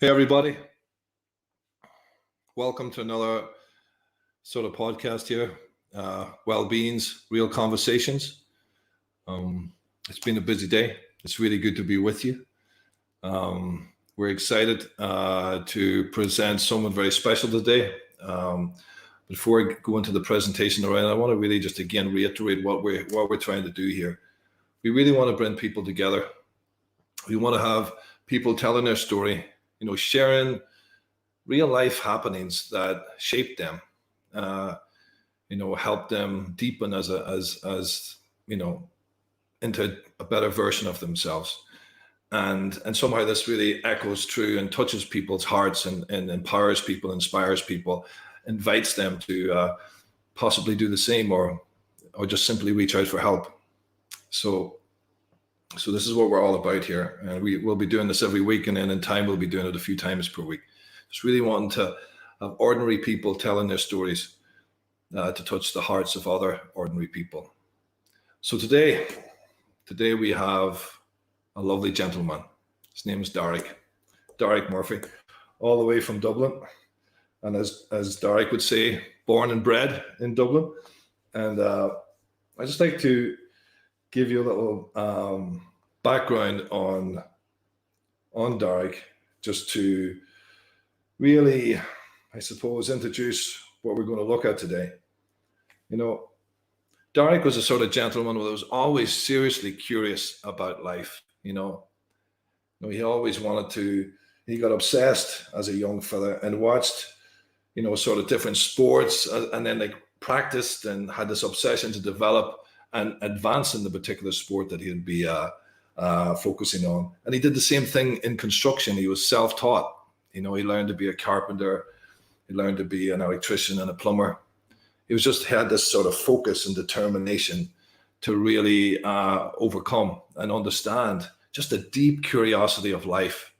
Hey everybody, welcome to another sort of podcast here. Well-beings, real conversations. It's been a busy day. It's really good to be with you. We're excited to present someone very special today. Before I go into the presentation, I want to really just again reiterate what we're trying to do here. We really want to bring people together. We want to have people telling their story, sharing real life happenings that shaped them, help them deepen as into a better version of themselves. And somehow this really echoes true and touches people's hearts and empowers people, inspires people, invites them to possibly do the same or just simply reach out for help. So this is what we're all about here. And we will be doing this every week, and then in time we'll be doing it a few times per week. Just really wanting to have ordinary people telling their stories to touch the hearts of other ordinary people. So today we have a lovely gentleman. His name is Darach Murphy, all the way from Dublin. And as Darach would say, born and bred in Dublin. And I just like to give you a little background on Darach, just to really, I suppose, introduce what we're going to look at today. Darach was a sort of gentleman who was always seriously curious about life. He always he got obsessed as a young fella and watched, sort of different sports and then practiced and had this obsession to develop and advance in the particular sport that he'd be focusing on. And he did the same thing in construction. He was self-taught. He learned to be a carpenter. He learned to be an electrician and a plumber. He had this sort of focus and determination to really overcome and understand just a deep curiosity of life.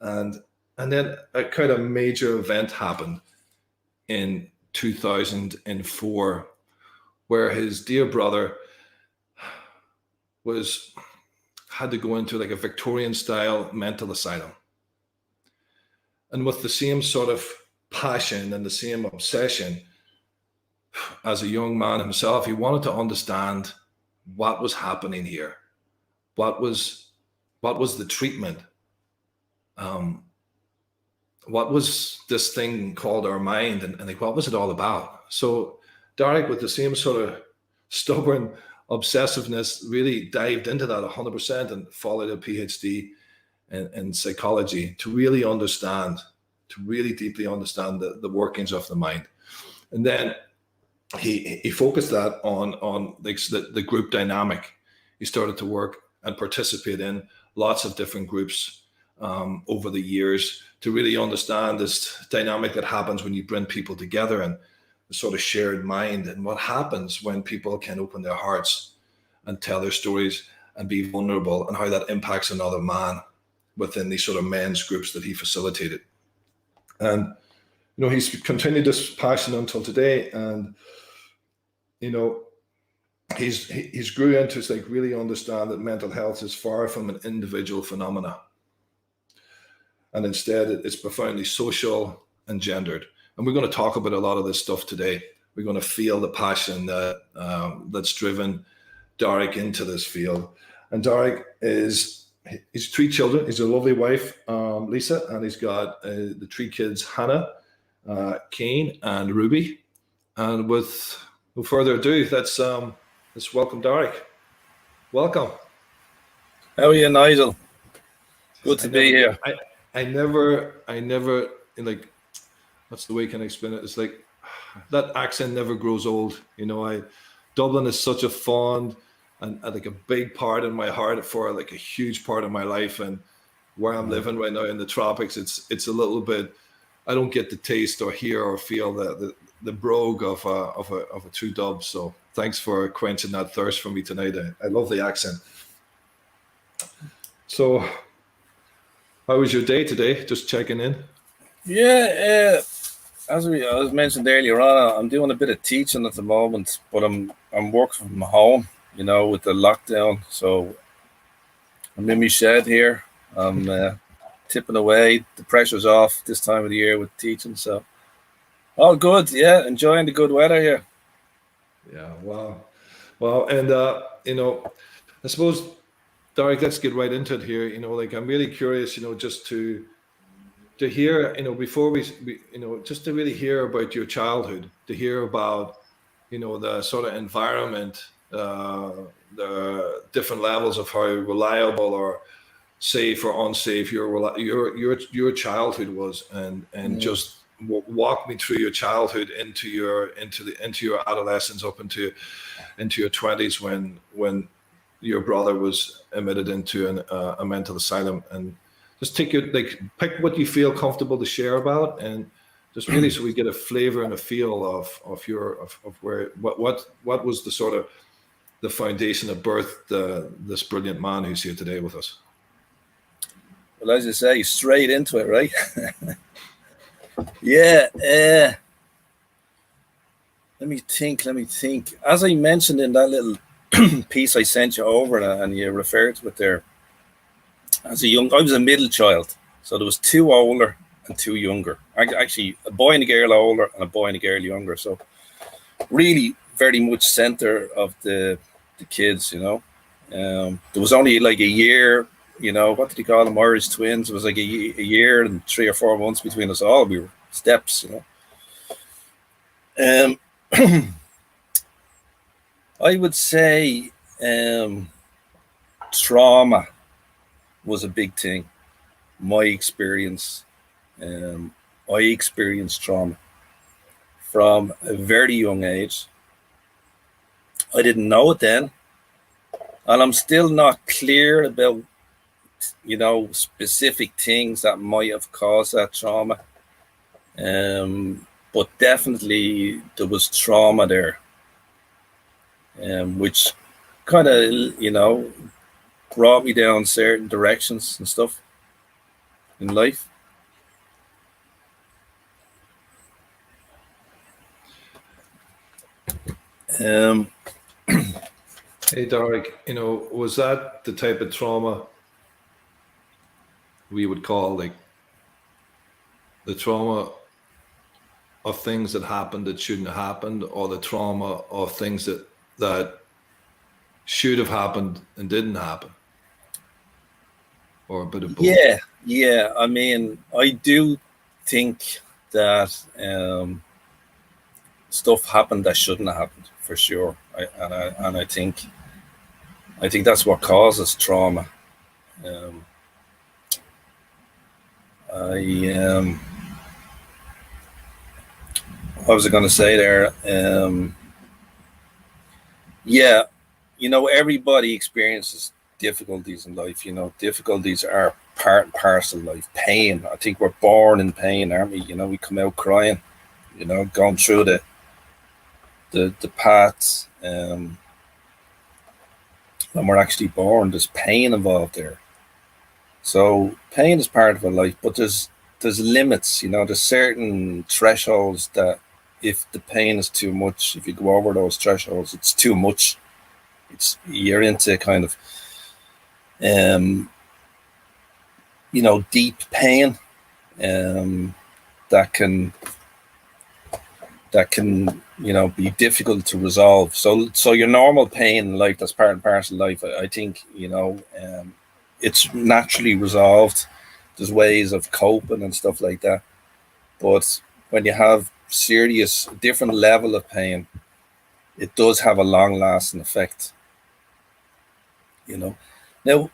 And then a kind of major event happened in 2004, where his dear brother had to go into a Victorian style mental asylum. And with the same sort of passion and the same obsession as a young man himself, he wanted to understand what was happening here. What was the treatment? What was this thing called our mind, and what was it all about? So Darach, with the same sort of stubborn obsessiveness, really dived into that 100% and followed a PhD in psychology to really deeply understand the workings of the mind. And then he focused that on the group dynamic. He started to work and participate in lots of different groups over the years to really understand this dynamic that happens when you bring people together and the sort of shared mind, and what happens when people can open their hearts and tell their stories and be vulnerable, and how that impacts another man within these sort of men's groups that he facilitated. And he's continued this passion until today, and he's grew into really understand that mental health is far from an individual phenomena, and instead it's profoundly social and gendered. And we're going to talk about a lot of this stuff today. We're going to feel the passion that's driven Darach into this field. And Darach he's 3 children. He's a lovely wife, Lisa, and he's got the 3 kids, Hannah, Kane, and Ruby. And with no further ado, let's welcome Darach. Welcome. How are you, Nigel? Good to be here. I never what's the way can I explain it? It's that accent never grows old. Dublin is such a fond and a big part in my heart for a huge part of my life, and where I'm living right now in the tropics, it's a little bit. I don't get to taste or hear or feel the brogue of a true Dub. So thanks for quenching that thirst for me tonight. I love the accent. So, how was your day today? Just checking in. Yeah, as mentioned earlier on, I'm doing a bit of teaching at the moment, but I'm working from home, with the lockdown. So I'm in my shed here. I'm tipping away. The pressure's off this time of the year with teaching, so all good. Yeah, enjoying the good weather here. Yeah, wow. Well, and I suppose, Darach, let's get right into it here. Like, I'm really curious, just to hear, before just to really hear about your childhood, to hear about, the sort of environment, the different levels of how reliable or safe or unsafe your childhood was, and just walk me through your childhood into your adolescence up into your 20s when your brother was admitted into a mental asylum, and just pick what you feel comfortable to share about, and just really so we get a flavor and a feel of where what was the sort of the foundation that birthed this brilliant man who's here today with us. Well, as you say, straight into it, right? Yeah. Let me think. As I mentioned in that little piece I sent you over, and you referred to it there, I was a middle child. So there was two older and two younger. Actually, a boy and a girl older and a boy and a girl younger. So really very much center of the kids, There was only like a year, what did you call them? Irish twins. It was like a year and 3 or 4 months between us all. We were steps, I would say trauma was a big thing. My experience, I experienced trauma from a very young age. I didn't know it then, and I'm still not clear about, specific things that might have caused that trauma. But definitely there was trauma there, which kind of, brought me down certain directions and stuff in life. Hey, Darach, was that the type of trauma we would call like the trauma of things that happened that shouldn't have happened, or the trauma of things that should have happened and didn't happen, or a bit of both? Yeah. I mean, I do think that stuff happened that shouldn't have happened, for sure. I think that's what causes trauma. What was I going to say there? Yeah, everybody experiences difficulties in life. Difficulties are part and parcel of life. Pain. I think we're born in pain, aren't we? We come out crying. Going through the paths. When we're actually born, there's pain involved there. So pain is part of our life, but there's limits. There's certain thresholds that, if the pain is too much, if you go over those thresholds, it's too much. You're into kind of deep pain that can be difficult to resolve. So your normal pain in life, that's part and parcel of life. I think it's naturally resolved. There's ways of coping and stuff like that. But when you have serious, different level of pain, it does have a long-lasting effect. Now,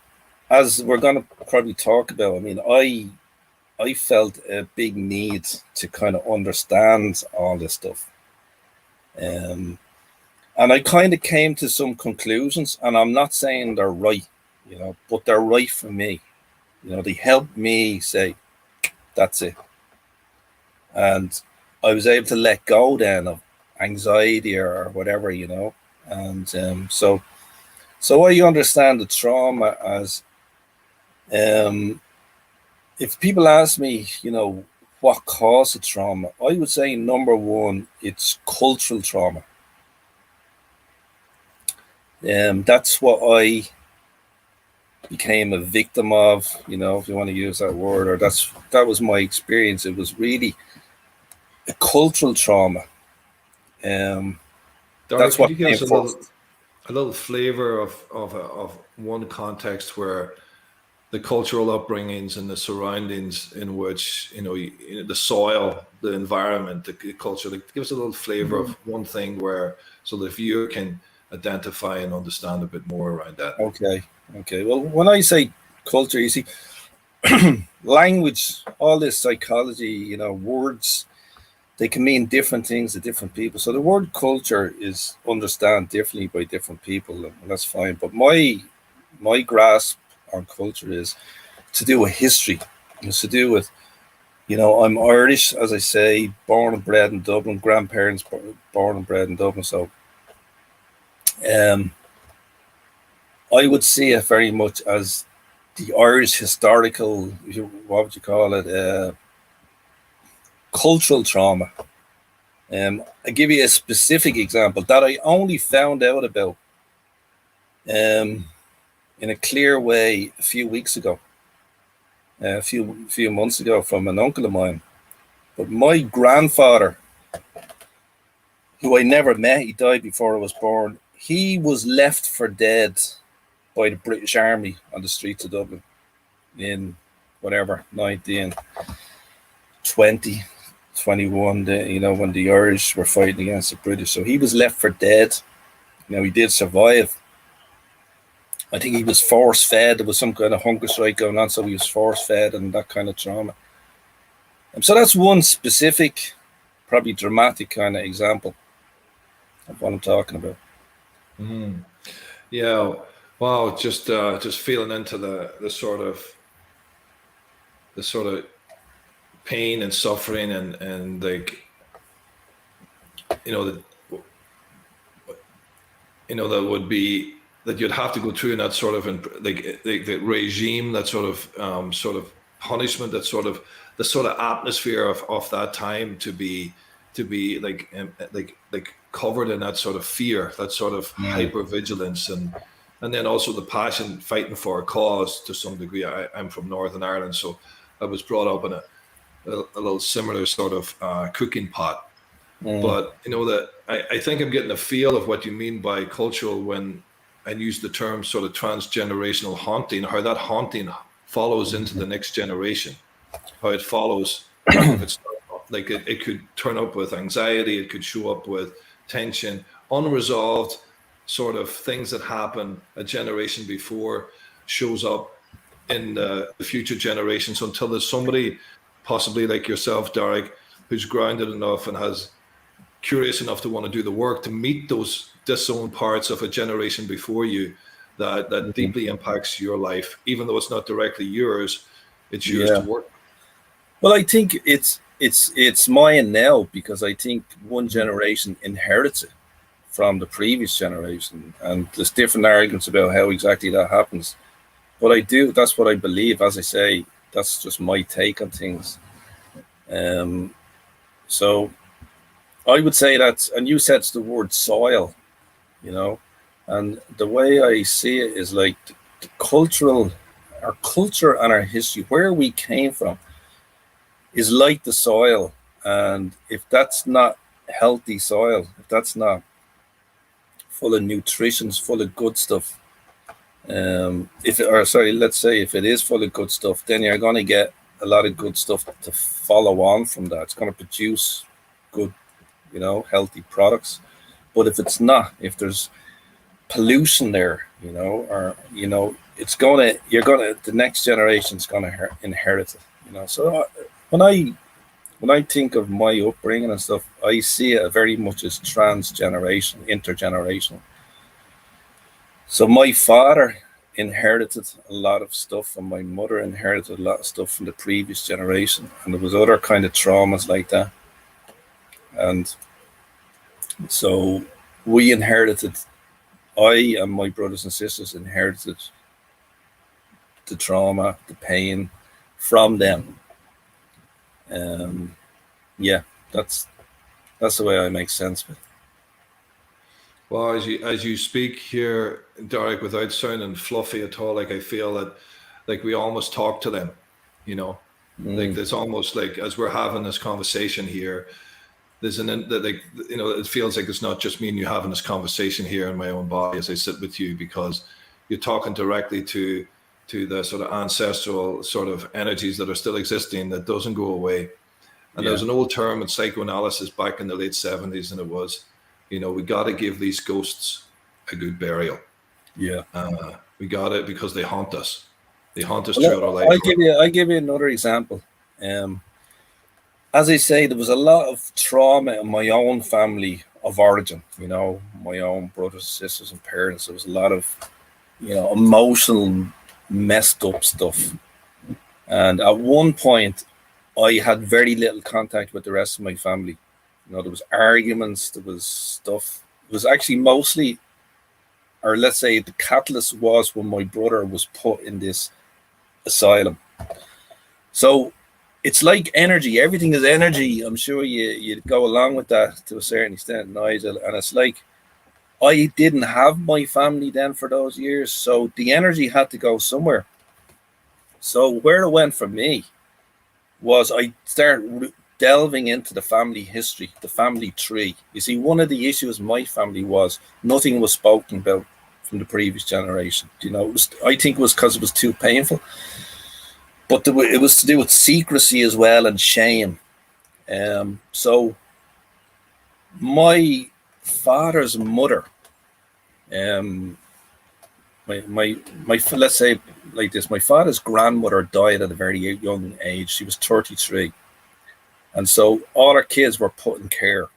as we're going to probably talk about, I mean, I felt a big need to kind of understand all this stuff. And I kind of came to some conclusions, and I'm not saying they're right, but they're right for me. They helped me say, that's it. And I was able to let go then of anxiety or whatever, And so I understand the trauma as, if people ask me, what caused the trauma, I would say number one, it's cultural trauma. That's what became a victim of, you know, if you want to use that word, or that was my experience. It was really a cultural trauma. Darach, That's could what you give came us first. a little flavor of one context where the cultural upbringings and the surroundings in which, you know, the soil, the environment, the culture, like, give us a little flavor of one thing where, so the viewer can identify and understand a bit more around that. Okay. Well, when I say culture, you see, language, all this psychology, you know, words, they can mean different things to different people. So the word culture is understood differently by different people, and that's fine. But my grasp on culture is to do with history. It's to do with, you know, I'm Irish, as I say, born and bred in Dublin, grandparents born and bred in Dublin. So I would see it very much as the Irish historical, what would you call it, cultural trauma. I give you a specific example that I only found out about in a clear way a few weeks ago, a few months ago, from an uncle of mine. But my grandfather, who I never met, he died before I was born. He was left for dead by the British Army on the streets of Dublin in whatever 1920, 21. You know, when the Irish were fighting against the British. So he was left for dead. You know, he did survive. I think he was force fed. There was some kind of hunger strike going on, so he was force fed and that kind of trauma. So that's one specific, probably dramatic kind of example of what I'm talking about. Mm. Yeah. Wow. Just feeling into the sort of pain and suffering and like, you know, that would be that you'd have to go through in that sort of like the regime, that sort of punishment, that sort of the sort of atmosphere of that time to be like covered in that sort of fear, that sort of hyper vigilance, and then also the passion fighting for a cause to some degree. I'm from Northern Ireland, so I was brought up in a little similar sort of cooking pot. But you know that I think I'm getting a feel of what you mean by cultural when I use the term sort of transgenerational haunting, how that haunting follows into the next generation, how it follows, even if it's like it could turn up with anxiety, it could show up with tension, unresolved sort of things that happen a generation before shows up in the future generations until there's somebody, possibly like yourself, Darach, who's grounded enough and has curious enough to want to do the work to meet those disowned parts of a generation before you that deeply impacts your life, even though it's not directly yours, it's yours to Yeah. work. Well, I think it's mine now because I think one generation inherits it from the previous generation, and there's different arguments about how exactly that happens. But that's what I believe. As I say, that's just my take on things. So I would say that, and you said the word soil, you know, and the way I see it is like our culture and our history, where we came from, is like the soil. And if that's not healthy soil, if that's not full of nutrition, full of good stuff, let's say if it is full of good stuff, then you're going to get a lot of good stuff to follow on from that. It's going to produce good, you know, healthy products. But if it's not, if there's pollution there, you know, or, you know, the next generation's gonna inherit it, you know. So when I think of my upbringing and stuff, I see it very much as transgeneration, intergenerational. So my father inherited a lot of stuff, and my mother inherited a lot of stuff from the previous generation, and there was other kind of traumas like that. And so we inherited, I and my brothers and sisters inherited the trauma, the pain from them. Yeah, that's the way I make sense of it. Well, as you speak here, Darach, without sounding fluffy at all, like I feel that like we almost talk to them, you know, like Mm, it's almost like as we're having this conversation here, there's that like you know it feels like it's not just me and you having this conversation here in my own body as I sit with you because you're talking directly to the sort of ancestral sort of energies that are still existing that doesn't go away. And there yeah, was an old term in psychoanalysis back in the late 70s, and it was, you know, we got to give these ghosts a good burial. yeah. We got it because they haunt us. They haunt us Well, throughout our life. I give you another example. Um, as I say, there was a lot of trauma in my own family of origin. You know, my own brothers, sisters, and parents. There was a lot of, you know, emotional, messed up stuff. And at one point, I had very little contact with the rest of my family. You know, there was arguments, there was stuff. It was actually mostly, or let's say, the catalyst was when my brother was put in this asylum. So it's like energy. Everything is energy. I'm sure you go along with that to a certain extent, Nigel. And it's like I didn't have my family then for those years, so the energy had to go somewhere. So where it went for me was I started delving into the family history, the family tree. You see, one of the issues in my family was nothing was spoken about from the previous generation. You know, I think it was because it was too painful, but it was to do with secrecy as well and shame. So my father's mother, um, my let's say like this, my father's grandmother died at a very young age. She was 33, and so all her kids were put in care.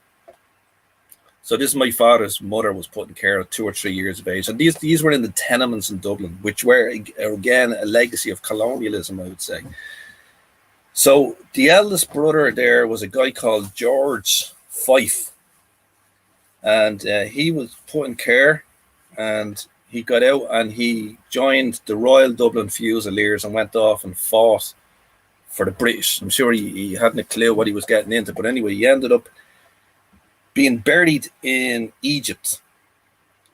So this is my father's mother was put in care at 2 or 3 years of age, and these were in the tenements in Dublin, which were again a legacy of colonialism, I would say. So the eldest brother there was a guy called George Fife, and he was put in care, and he got out and he joined the Royal Dublin Fusiliers and went off and fought for the British. I'm sure he hadn't a clue what he was getting into, but anyway, he ended up being buried in Egypt.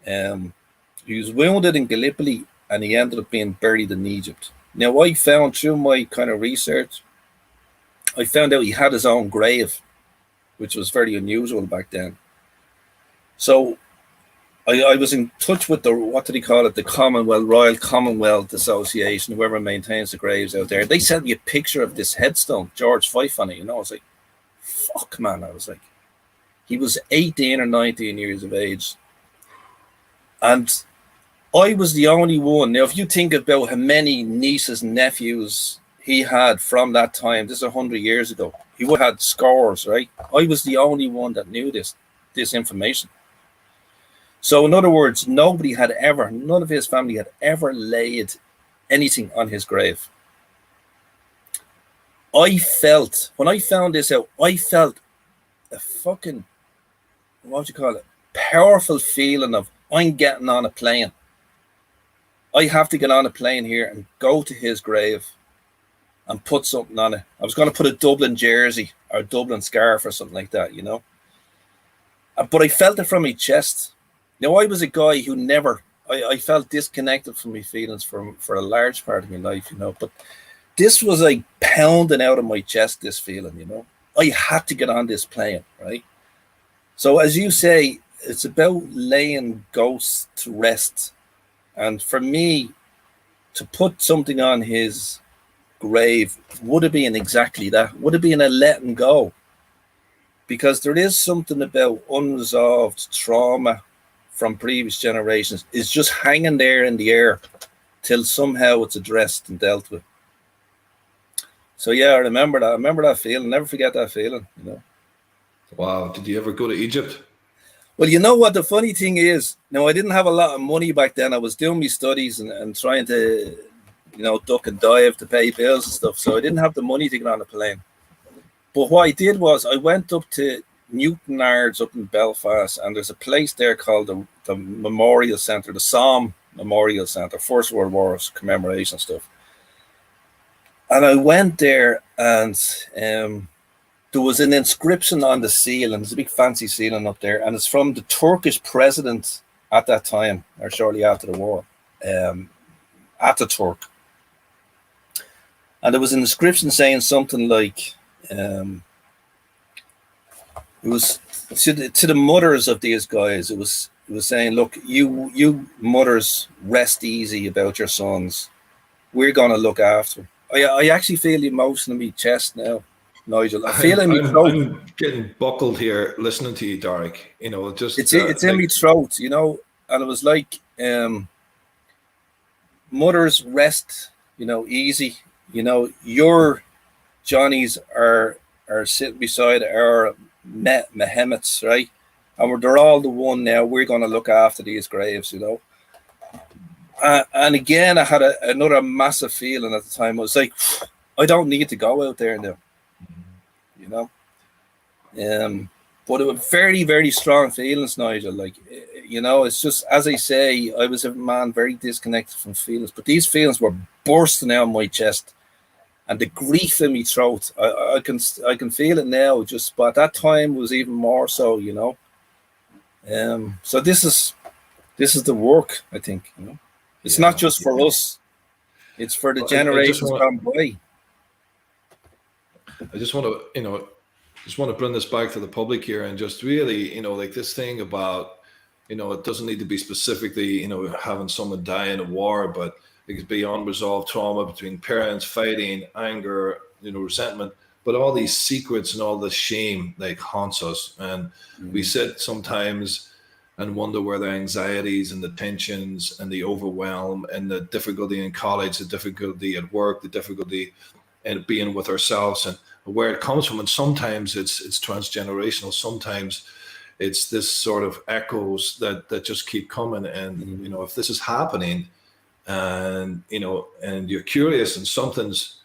He was wounded in Gallipoli and he ended up being buried in Egypt. Now, I found through my kind of research, I found out he had his own grave, which was very unusual back then. So I was in touch with the, what did he call it, the Commonwealth, Royal Commonwealth Association, whoever maintains the graves out there. They sent me a picture of this headstone, George Fife on it. You know, I was like, fuck, man. I was like, he was 18 or 19 years of age. And I was the only one. Now, if you think about how many nieces and nephews he had from that time, this is 100 years ago, he would have had scores, right? I was the only one that knew this information. So in other words, none of his family had ever laid anything on his grave. I felt, when I found this out, I felt a fucking, what do you call it, powerful feeling of, I'm getting on a plane. I have to get on a plane here and go to his grave and put something on it. I was going to put a Dublin jersey or a Dublin scarf or something like that, you know. But I felt it from my chest. Now, I was a guy who never, I felt disconnected from my feelings for a large part of my life, you know. But this was like pounding out of my chest, this feeling, you know. I had to get on this plane, right? So as you say, it's about laying ghosts to rest. And for me, to put something on his grave would have been exactly that, would have been a letting go. Because there is something about unresolved trauma from previous generations is just hanging there in the air till somehow it's addressed and dealt with. So yeah, I remember that. I remember that feeling. Never forget that feeling, you know. Wow. Did you ever go to Egypt? Well, you know what the funny thing is? Now, I didn't have a lot of money back then. I was doing my studies and trying to, you know, duck and dive to pay bills and stuff. So I didn't have the money to get on a plane. But what I did was I went up to Newtonards up in Belfast, and there's a place there called the Memorial Centre, the Somme Memorial Centre, First World War commemoration stuff. And I went there, and there there was an inscription on the ceiling. There's a big fancy ceiling up there, and it's from the Turkish president at that time, or shortly after the war, Ataturk. And there was an inscription saying something like, it was to the mothers of these guys. It was saying, look, you mothers, rest easy about your sons. We're going to look after them. I actually feel the emotion in my chest now, Nigel. I feel in my throat. I'm getting buckled here listening to you, Darach. You know, just it's in my throat, you know. And it was like, mothers, rest, you know, easy. You know, your Johnnies are sitting beside our Mehmets, right? And they're all the one now. We're going to look after these graves, you know. And again, I had another massive feeling at the time. I was like, I don't need to go out there now, you know. But it was very, very strong feelings, Nigel. Like, you know, it's just, as I say, I was a man very disconnected from feelings. But these feelings were bursting out of my chest. And the grief in my throat, I can feel it now. Just, but at that time was even more so, you know. So this is the work, I think. You know, it's not just for us; it's for the generations gone by. I just want to, you know, bring this back to the public here, and just really, you know, like this thing about, you know, it doesn't need to be specifically, you know, having someone die in a war, but it could be unresolved trauma between parents, fighting, anger, you know, resentment, but all these secrets and all this shame like haunts us. And we sit sometimes and wonder where the anxieties and the tensions and the overwhelm and the difficulty in college, the difficulty at work, the difficulty in being with ourselves, and where it comes from. And sometimes it's transgenerational. Sometimes it's this sort of echoes that just keep coming. And, you know, if this is happening, and you know, and you're curious, and something's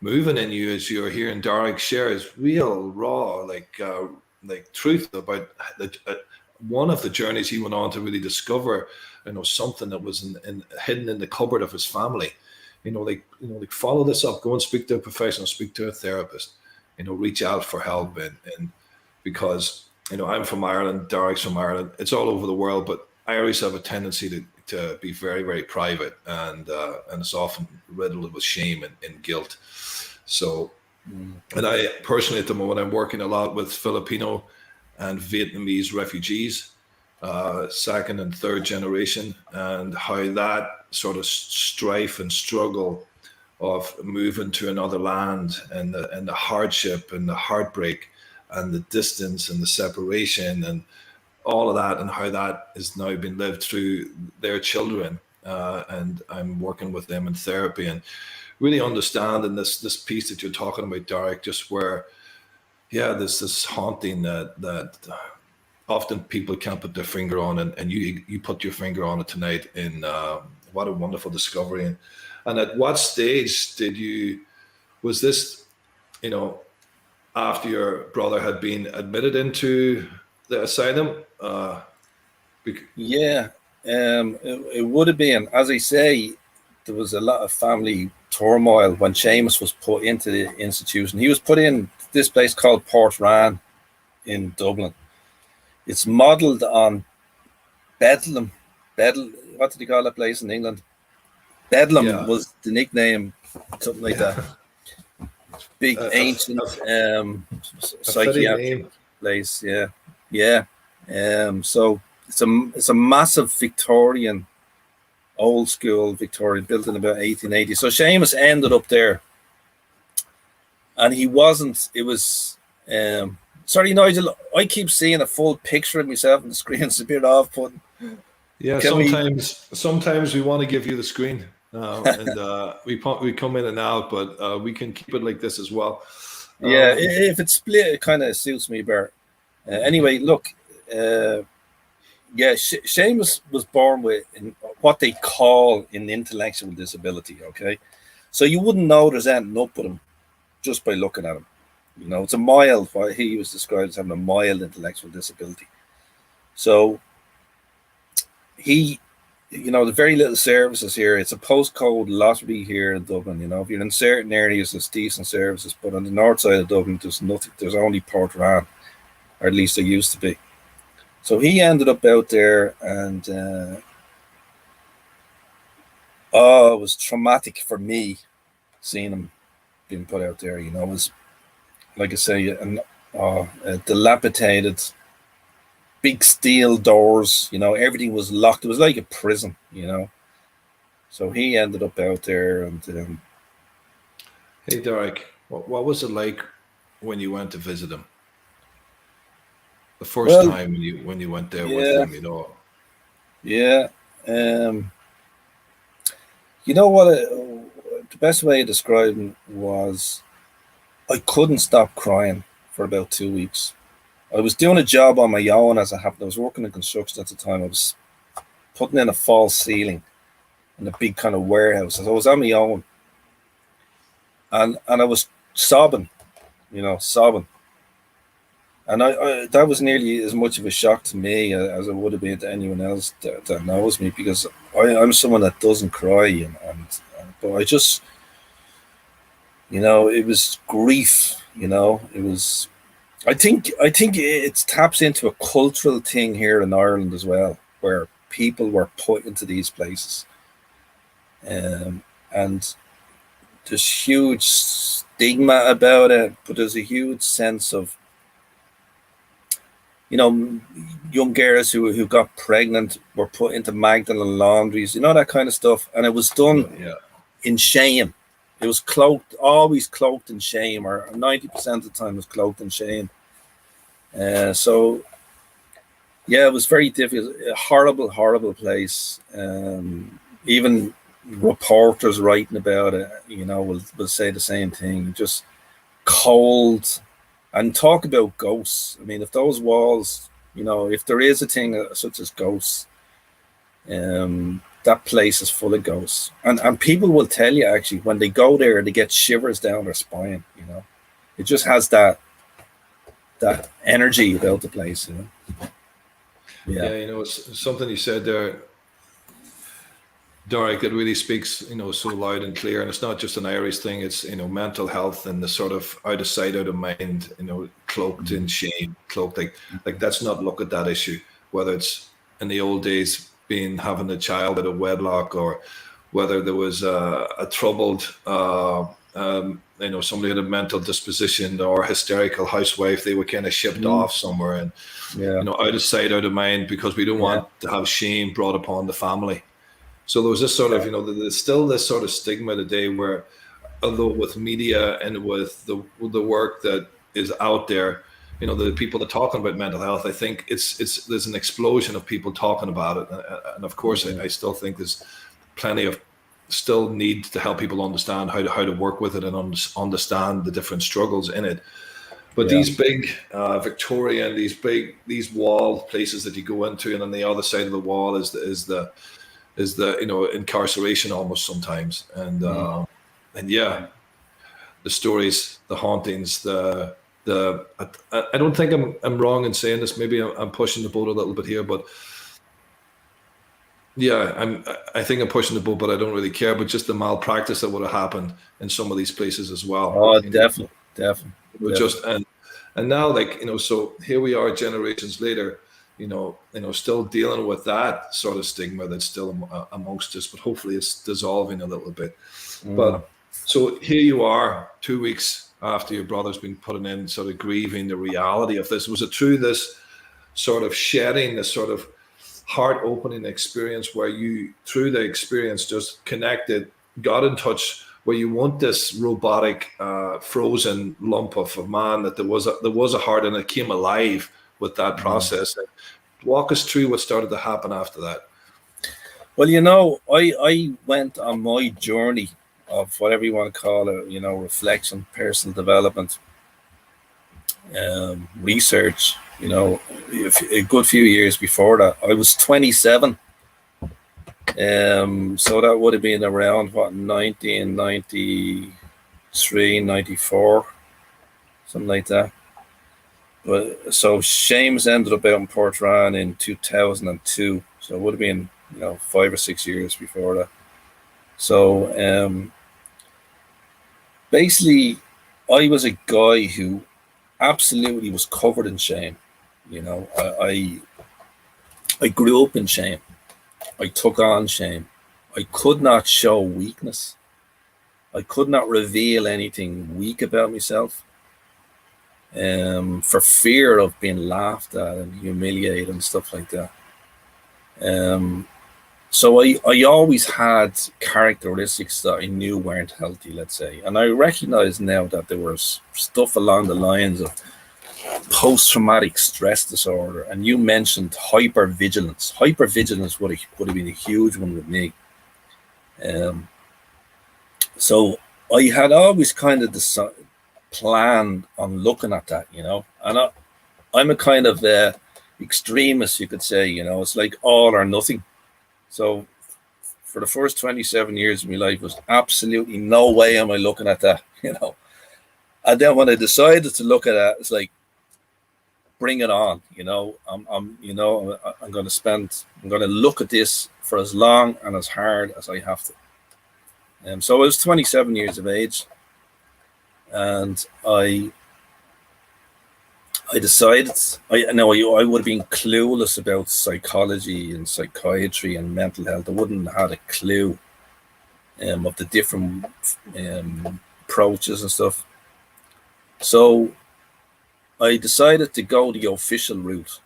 moving in you as you're hearing Darach share his real raw, like truth about one of the journeys he went on to really discover, you know, something that was hidden in the cupboard of his family. You know, like follow this up, go and speak to a professional, speak to a therapist. You know, reach out for help, and because, you know, I'm from Ireland, Darach's from Ireland. It's all over the world, but Irish have a tendency to be very, very private, and it's often riddled with shame and guilt. So, and I personally at the moment, I'm working a lot with Filipino and Vietnamese refugees, second and third generation, and how that sort of strife and struggle of moving to another land, and the hardship and the heartbreak and the distance and the separation and all of that, and how that is now being lived through their children. And I'm working with them in therapy and really understanding this piece that you're talking about, Darach, just where, yeah, there's this haunting that often people can't put their finger on, and you put your finger on it tonight. In what a wonderful discovery. And at what stage was this, you know, after your brother had been admitted into the asylum? It would have been, as I say, there was a lot of family turmoil when Seamus was put into the institution. He was put in this place called Portrane in Dublin. It's modelled on Bedlam. What did you call that place in England? Bedlam was the nickname, something like that. Big ancient psychiatric place. Yeah. So it's a massive Victorian, old school Victorian, built in about 1880. So Seamus ended up there, and he wasn't. It was sorry, Nigel. I keep seeing a full picture of myself on the screen. It's a bit off-putting. Yeah, sometimes we want to give you the screen, and we come in and out, but we can keep it like this as well. Yeah, if it's split, it kind of suits me better. Anyway, look. Seamus was born with what they call an intellectual disability. Okay, so you wouldn't know there's anything up with him just by looking at him. You know, it's a mild. He was described as having a mild intellectual disability. So the very little services here. It's a postcode lottery here in Dublin. If you're in certain areas, there's decent services, but on the north side of Dublin, there's nothing. There's only Portrane, or at least there used to be. So he ended up out there, and it was traumatic for me seeing him being put out there. It was, like I say, a dilapidated, big steel doors. Everything was locked. It was like a prison. So he ended up out there, and Hey, Darach, what was it like when you went to visit him? The first time when you went there with him, Yeah. What? The best way to describe him was, I couldn't stop crying for about 2 weeks. I was doing a job on my own as it happened. I was working in construction at the time. I was putting in a false ceiling in a big kind of warehouse. I was on my own, and I was sobbing, sobbing. And I that was nearly as much of a shock to me as it would have been to anyone else that knows me, because I'm someone that doesn't cry, but I just, it was grief. It was. I think it taps into a cultural thing here in Ireland as well, where people were put into these places, and there's huge stigma about it, but there's a huge sense of, young girls who got pregnant were put into Magdalene laundries, that kind of stuff, and it was done in shame. It was always cloaked in shame, or 90% of the time it was cloaked in shame. So, it was very difficult. A horrible, horrible place. Even reporters writing about it, will say the same thing. Just cold, and talk about ghosts. I mean, if those walls, if there is a thing such as ghosts, that place is full of ghosts. And people will tell you, actually, when they go there, they get shivers down their spine. It just has that energy about the place. Yeah, it's something you said there, Darach, that really speaks, so loud and clear. And it's not just an Irish thing. It's, mental health and the sort of out of sight, out of mind, cloaked in shame, cloaked like let's not look at that issue, whether it's in the old days having a child out of wedlock, or whether there was a troubled, somebody had a mental disposition or hysterical housewife. They were kind of shipped off somewhere, and out of sight, out of mind, because we don't want to have shame brought upon the family. So there was this sort of, there's still this sort of stigma today where, although with media and with the work that is out there, the people that are talking about mental health, I think there's an explosion of people talking about it. And of course, I still think there's plenty of still need to help people understand how to work with it and understand the different struggles in it. But these big Victorian, these wall places that you go into, and on the other side of the wall is the incarceration almost sometimes, and the stories, the hauntings, I don't think I'm wrong in saying this. Maybe I'm pushing the boat a little bit here, but I think I'm pushing the boat, but I don't really care. But just the malpractice that would have happened in some of these places as well. Oh, definitely. Just and now, so here we are generations later. Still dealing with that sort of stigma that's still amongst us, but hopefully it's dissolving a little bit. But so here you are, 2 weeks after your brother's been put in, sort of grieving the reality of this. Was it through this sort of shedding, this sort of heart-opening experience where you, through the experience, just connected, got in touch, where you want this robotic, frozen lump of a man, that there was a heart and it came alive with that process? Walk us through what started to happen after that. Well, I went on my journey of whatever you want to call it, reflection, personal development, research, a good few years before that. I was 27. So that would have been around 1993, 94, something like that. But so Seamus ended up out in Portrane in 2002. So it would have been 5 or 6 years before that. So basically, I was a guy who absolutely was covered in shame. I grew up in shame. I took on shame. I could not show weakness. I could not reveal anything weak about myself, for fear of being laughed at and humiliated and stuff like that. So I always had characteristics that I knew weren't healthy, let's say. And I recognize now that there was stuff along the lines of post-traumatic stress disorder. And you mentioned hypervigilance. Hypervigilance would have been a huge one with me. So I had always kind of planned on looking at that, and I'm a kind of extremist, you could say. It's like all or nothing. So for the first 27 years of my life, was absolutely no way am I looking at that, And then when I decided to look at that, it's like, bring it on, I'm going to look at this for as long and as hard as I have to. So I was 27 years of age, and I decided, I would have been clueless about psychology and psychiatry and mental health. I wouldn't have had a clue of the different approaches and stuff. So I decided to go the official route.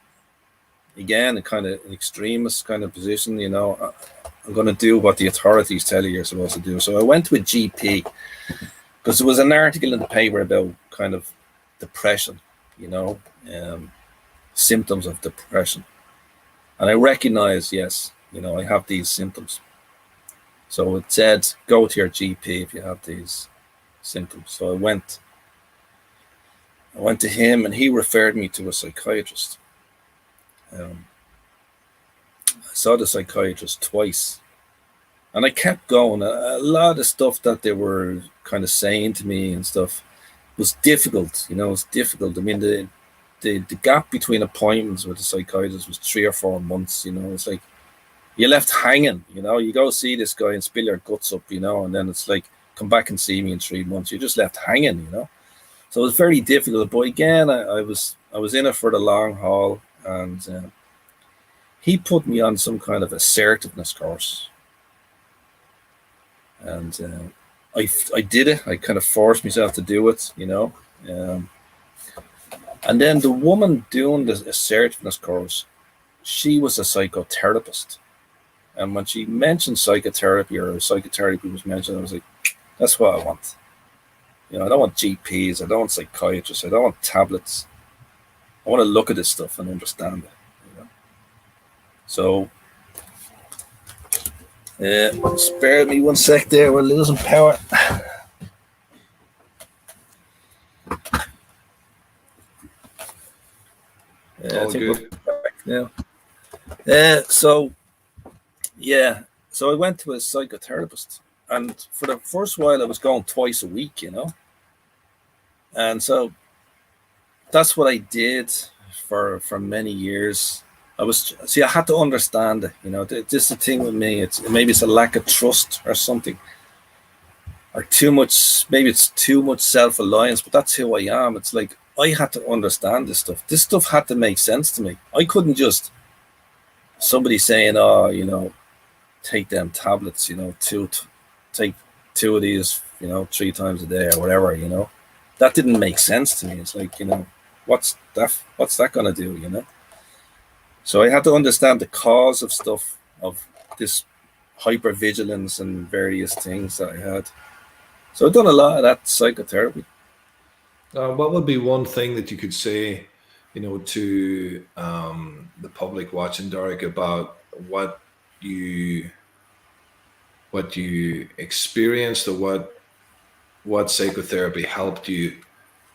Again, a kind of an extremist kind of position, I'm going to do what the authorities tell you you're supposed to do. So I went to a GP because there was an article in the paper about kind of depression, symptoms of depression. And I recognized, yes, I have these symptoms. So it said, go to your GP if you have these symptoms. So I went to him, and he referred me to a psychiatrist. I saw the psychiatrist twice, and I kept going. A lot of stuff that they were kind of saying to me and stuff was difficult. It's difficult. I mean, the gap between appointments with the psychiatrist was 3 or 4 months. It's like you're left hanging. You go see this guy and spill your guts up, and then it's like, come back and see me in 3 months. You're just left hanging. So it was very difficult. But again, I was in it for the long haul, and he put me on some kind of assertiveness course, and I did it. I kind of forced myself to do it, and then the woman doing the assertiveness course, she was a psychotherapist, and when she mentioned psychotherapy, or psychotherapy was mentioned, I was like, that's what I want. I don't want GPs. I don't want psychiatrists. I don't want tablets. I want to look at this stuff and understand it. So, spare me 1 sec there. We're losing power. All good. Now. So I went to a psychotherapist, and for the first while I was going twice a week, and so that's what I did for many years. I had to understand it, this is the thing with me. Maybe it's a lack of trust or something, or maybe it's too much self-reliance, but that's who I am. It's like, I had to understand this stuff. This stuff had to make sense to me. I couldn't just, somebody saying, take them tablets, take 2 of these, 3 times a day or whatever, that didn't make sense to me. It's like, what's that going to do, So I had to understand the cause of stuff, of this hypervigilance and various things that I had. So I've done a lot of that psychotherapy. What would be one thing that you could say, to the public watching, Darach, about what you experienced, or what psychotherapy helped you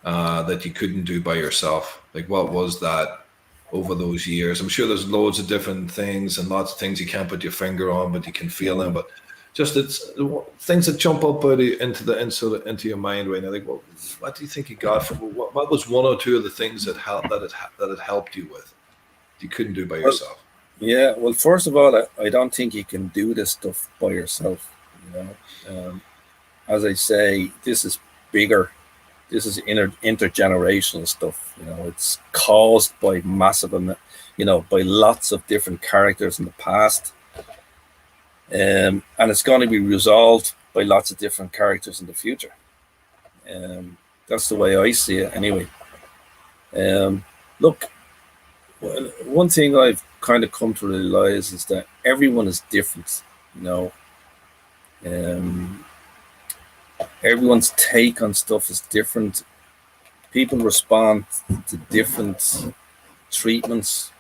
that you couldn't do by yourself? Like, what was that over those years? I'm sure there's loads of different things and lots of things you can't put your finger on, but you can feel them. But just it's things that jump up into your mind right now. Like, what do you think you got from what was 1 or 2 of the things that it helped you with, that you couldn't do by yourself? Yeah, well, first of all, I don't think you can do this stuff by yourself. You know, as I say, this is bigger. This is intergenerational stuff. You know, it's caused by by lots of different characters in the past, and it's going to be resolved by lots of different characters in the future. That's the way I see it, anyway. Look, one thing I've kind of come to realize is that everyone is different. You know, um, everyone's take on stuff is different. People respond to different treatments,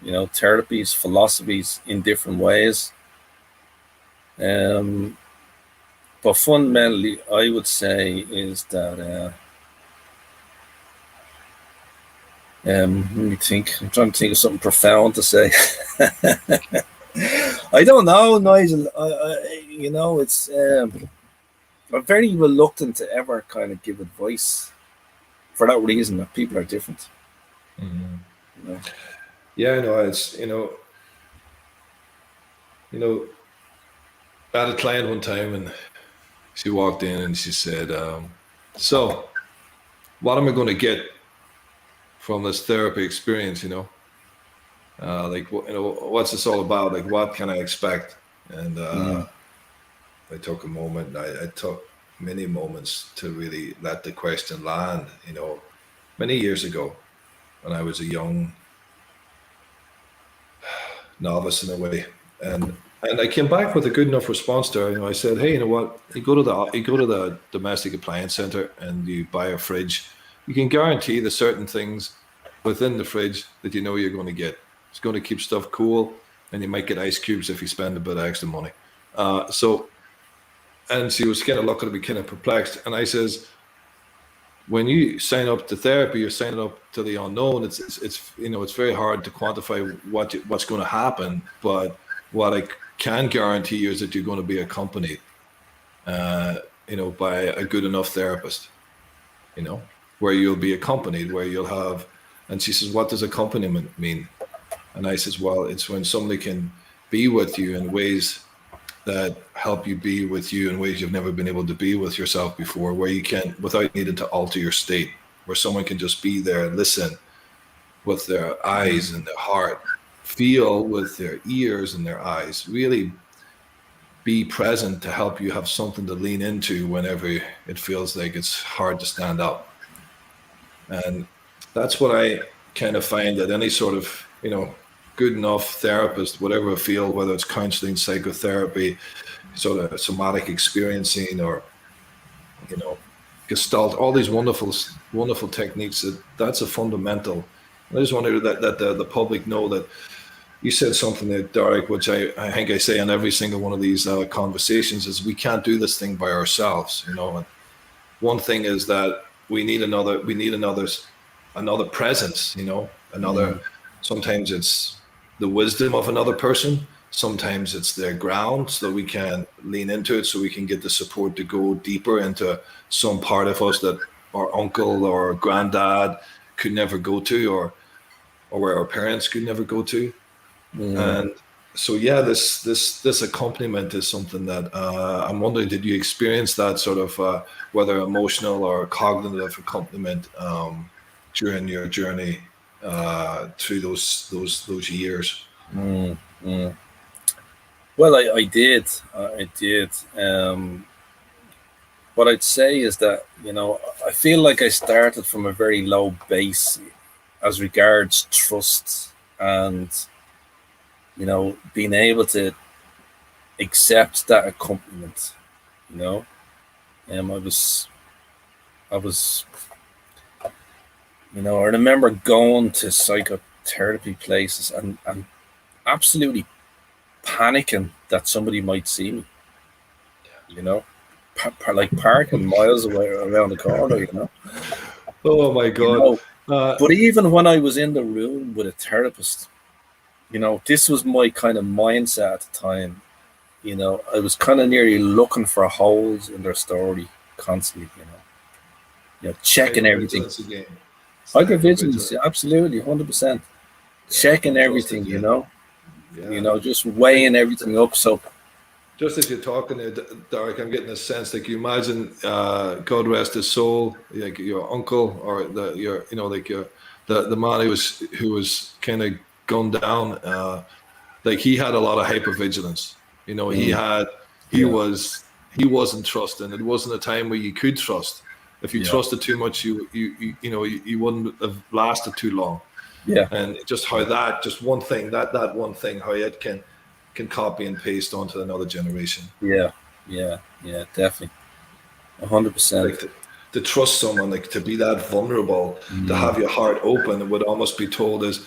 therapies, philosophies in different ways. But fundamentally, I would say is that let me think. I'm trying to think of something profound to say. I don't know, Nigel. It's I'm very reluctant to ever kind of give advice for that reason, that people are different. Mm-hmm. You know? Yeah, I know. It's I had a client one time, and she walked in and she said, "So, what am I going to get from this therapy experience? What's this all about? Like, what can I expect?" And I took a moment. I took many moments to really let the question land. Many years ago, when I was a young novice in a way, and I came back with a good enough response to her. I said, "Hey, you know what? You go to the domestic appliance center and you buy a fridge. You can guarantee the certain things within the fridge that you're going to get. It's going to keep stuff cool, and you might get ice cubes if you spend a bit of extra money." And she was kind of looking at me, kind of perplexed. And I says, when you sign up to therapy, you're signing up to the unknown. It's very hard to quantify what's going to happen. But what I can guarantee you is that you're going to be accompanied, by a good enough therapist, where you'll be accompanied, where you'll have. And she says, "What does accompaniment mean?" And I says, "Well, it's when somebody can be with you in ways that help you be with you in ways you've never been able to be with yourself before, where you can, without needing to alter your state, where someone can just be there, listen with their eyes and their heart, feel with their ears and their eyes, really be present to help you have something to lean into whenever it feels like it's hard to stand up." And that's what I kind of find that any sort of, good enough therapist, whatever field, whether it's counseling, psychotherapy, sort of somatic experiencing, or, Gestalt, all these wonderful techniques, that's a fundamental. I just wanted that the public know that you said something there, Darach, which I think I say in every single one of these conversations, is we can't do this thing by ourselves. And one thing is that we need another presence, another. Sometimes it's the wisdom of another person. Sometimes it's their ground, so that we can lean into it, so we can get the support to go deeper into some part of us that our uncle or granddad could never go to, or where our parents could never go to. And so, yeah, this accompaniment is something that I'm wondering, did you experience that sort of whether emotional or cognitive accompaniment during your journey through those years? Well, I did. What I'd say is that, I feel like I started from a very low base as regards trust and, being able to accept that accompaniment. I was, I remember going to psychotherapy places and absolutely panicking that somebody might see me, like parking miles away around the corner. Oh my God. But even when I was in the room with a therapist, this was my kind of mindset at the time. I was kind of nearly looking for holes in their story constantly, checking everything. Hypervigilance, absolutely, 100%. Checking everything, Yeah. just weighing everything up. So Just as you're talking there, Darach, I'm getting a sense like you imagine, God rest his soul, like your uncle or like the man who was kind of gone down. Like he had a lot of hypervigilance. He mm, had he yeah, was he wasn't trusting. It wasn't a time where you could trust. If you yeah, trusted too much, you wouldn't have lasted too long. yeah, And just how that just one thing that one thing how it can copy and paste onto another generation. yeah, yeah, definitely, 100%. Like to trust someone, like to be that vulnerable, to Mm, have your heart open, it would almost be told as,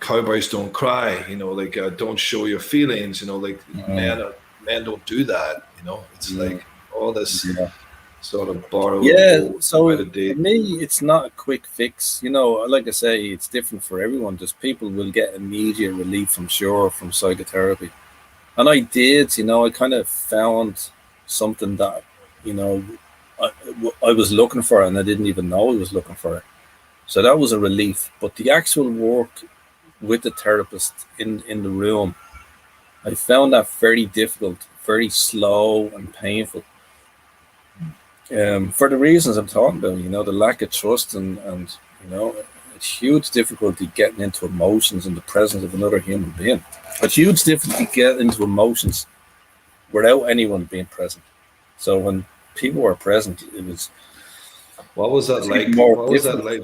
cowboys don't cry, like don't show your feelings, like mm, men don't do that. It's mm, like all this yeah. sort of borrowed, Yeah, old, out so of for date. me, it's not a quick fix. Like I say, it's different for everyone. Just people will get immediate relief, I'm sure, from psychotherapy. And I did, I kind of found something that, you know, I, I was looking for and I didn't even know I was looking for it. So that was a relief. But the actual work with the therapist in the room, I found that very difficult, very slow and painful. For the reasons I'm talking about, the lack of trust and it's huge difficulty getting into emotions in the presence of another human being. A huge difficulty getting into emotions without anyone being present. So when people were present, it was What was that it's even like? more What was that difficult. like?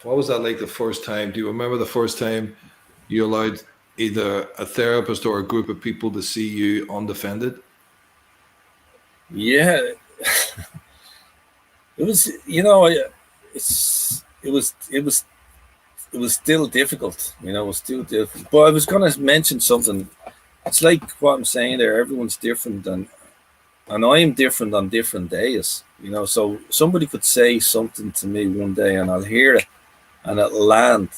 What was that like the first time? Do you remember the first time you allowed either a therapist or a group of people to see you undefended? Yeah, it was. It was still difficult. It was still difficult. But I was going to mention something. It's like what I'm saying there. Everyone's different, and I am different on different days. So somebody could say something to me one day, and I'll hear it, and it'll land,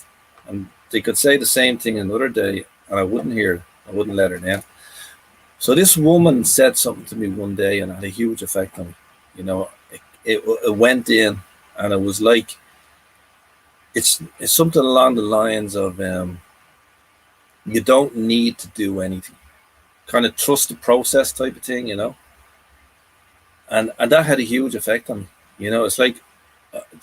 and they could say the same thing another day, and I wouldn't hear it. I wouldn't let her in. So this woman said something to me one day, and it had a huge effect on me. It went in, and it was like it's something along the lines of you don't need to do anything, kind of trust the process type of thing. And that had a huge effect on me. It's like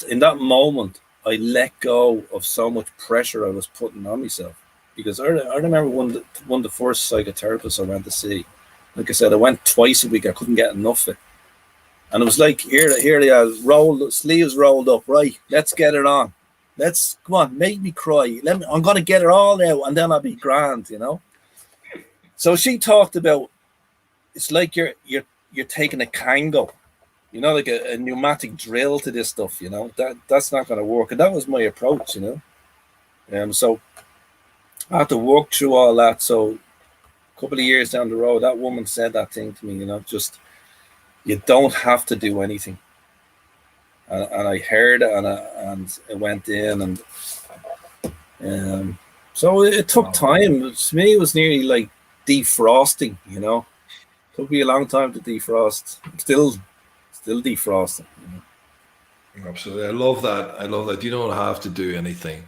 in that moment, I let go of so much pressure I was putting on myself. Because I remember one of the first psychotherapists I went to see. Like I said, I went twice a week. I couldn't get enough of it. And it was like, here they are, rolled, sleeves rolled up. Right, let's get it on. Let's, come on, make me cry. I'm going to get it all out and then I'll be grand. So she talked about, it's like you're taking a Kango, like a pneumatic drill to this stuff, that's not going to work. And that was my approach. So I had to work through all that. So a couple of years down the road, that woman said that thing to me, just you don't have to do anything. And I heard it, and it went in, and so it took Wow. time. To me, it was nearly like defrosting. It took me a long time to defrost. Still defrosting. Absolutely. I love that. I love that. You don't have to do anything,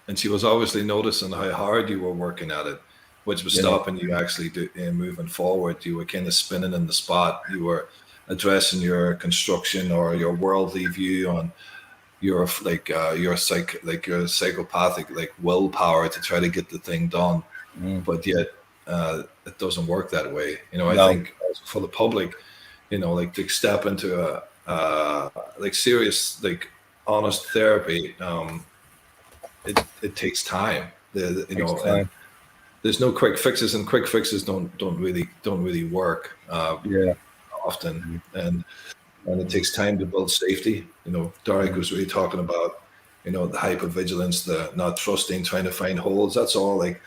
And she was obviously noticing how hard you were working at it, which was Yeah, stopping you actually moving forward. You were kind of spinning in the spot. You were addressing your construction or your worldly view on your psychopathic like willpower to try to get the thing done. mm, But yet it doesn't work that way. I no, think also for the public, like to step into a like serious, like honest therapy, it takes time. takes And time. there's no quick fixes, and quick fixes don't really work Yeah, often, and it takes time to build safety. Darek mm, was really talking about, the hypervigilance, the not trusting, trying to find holes. That's all like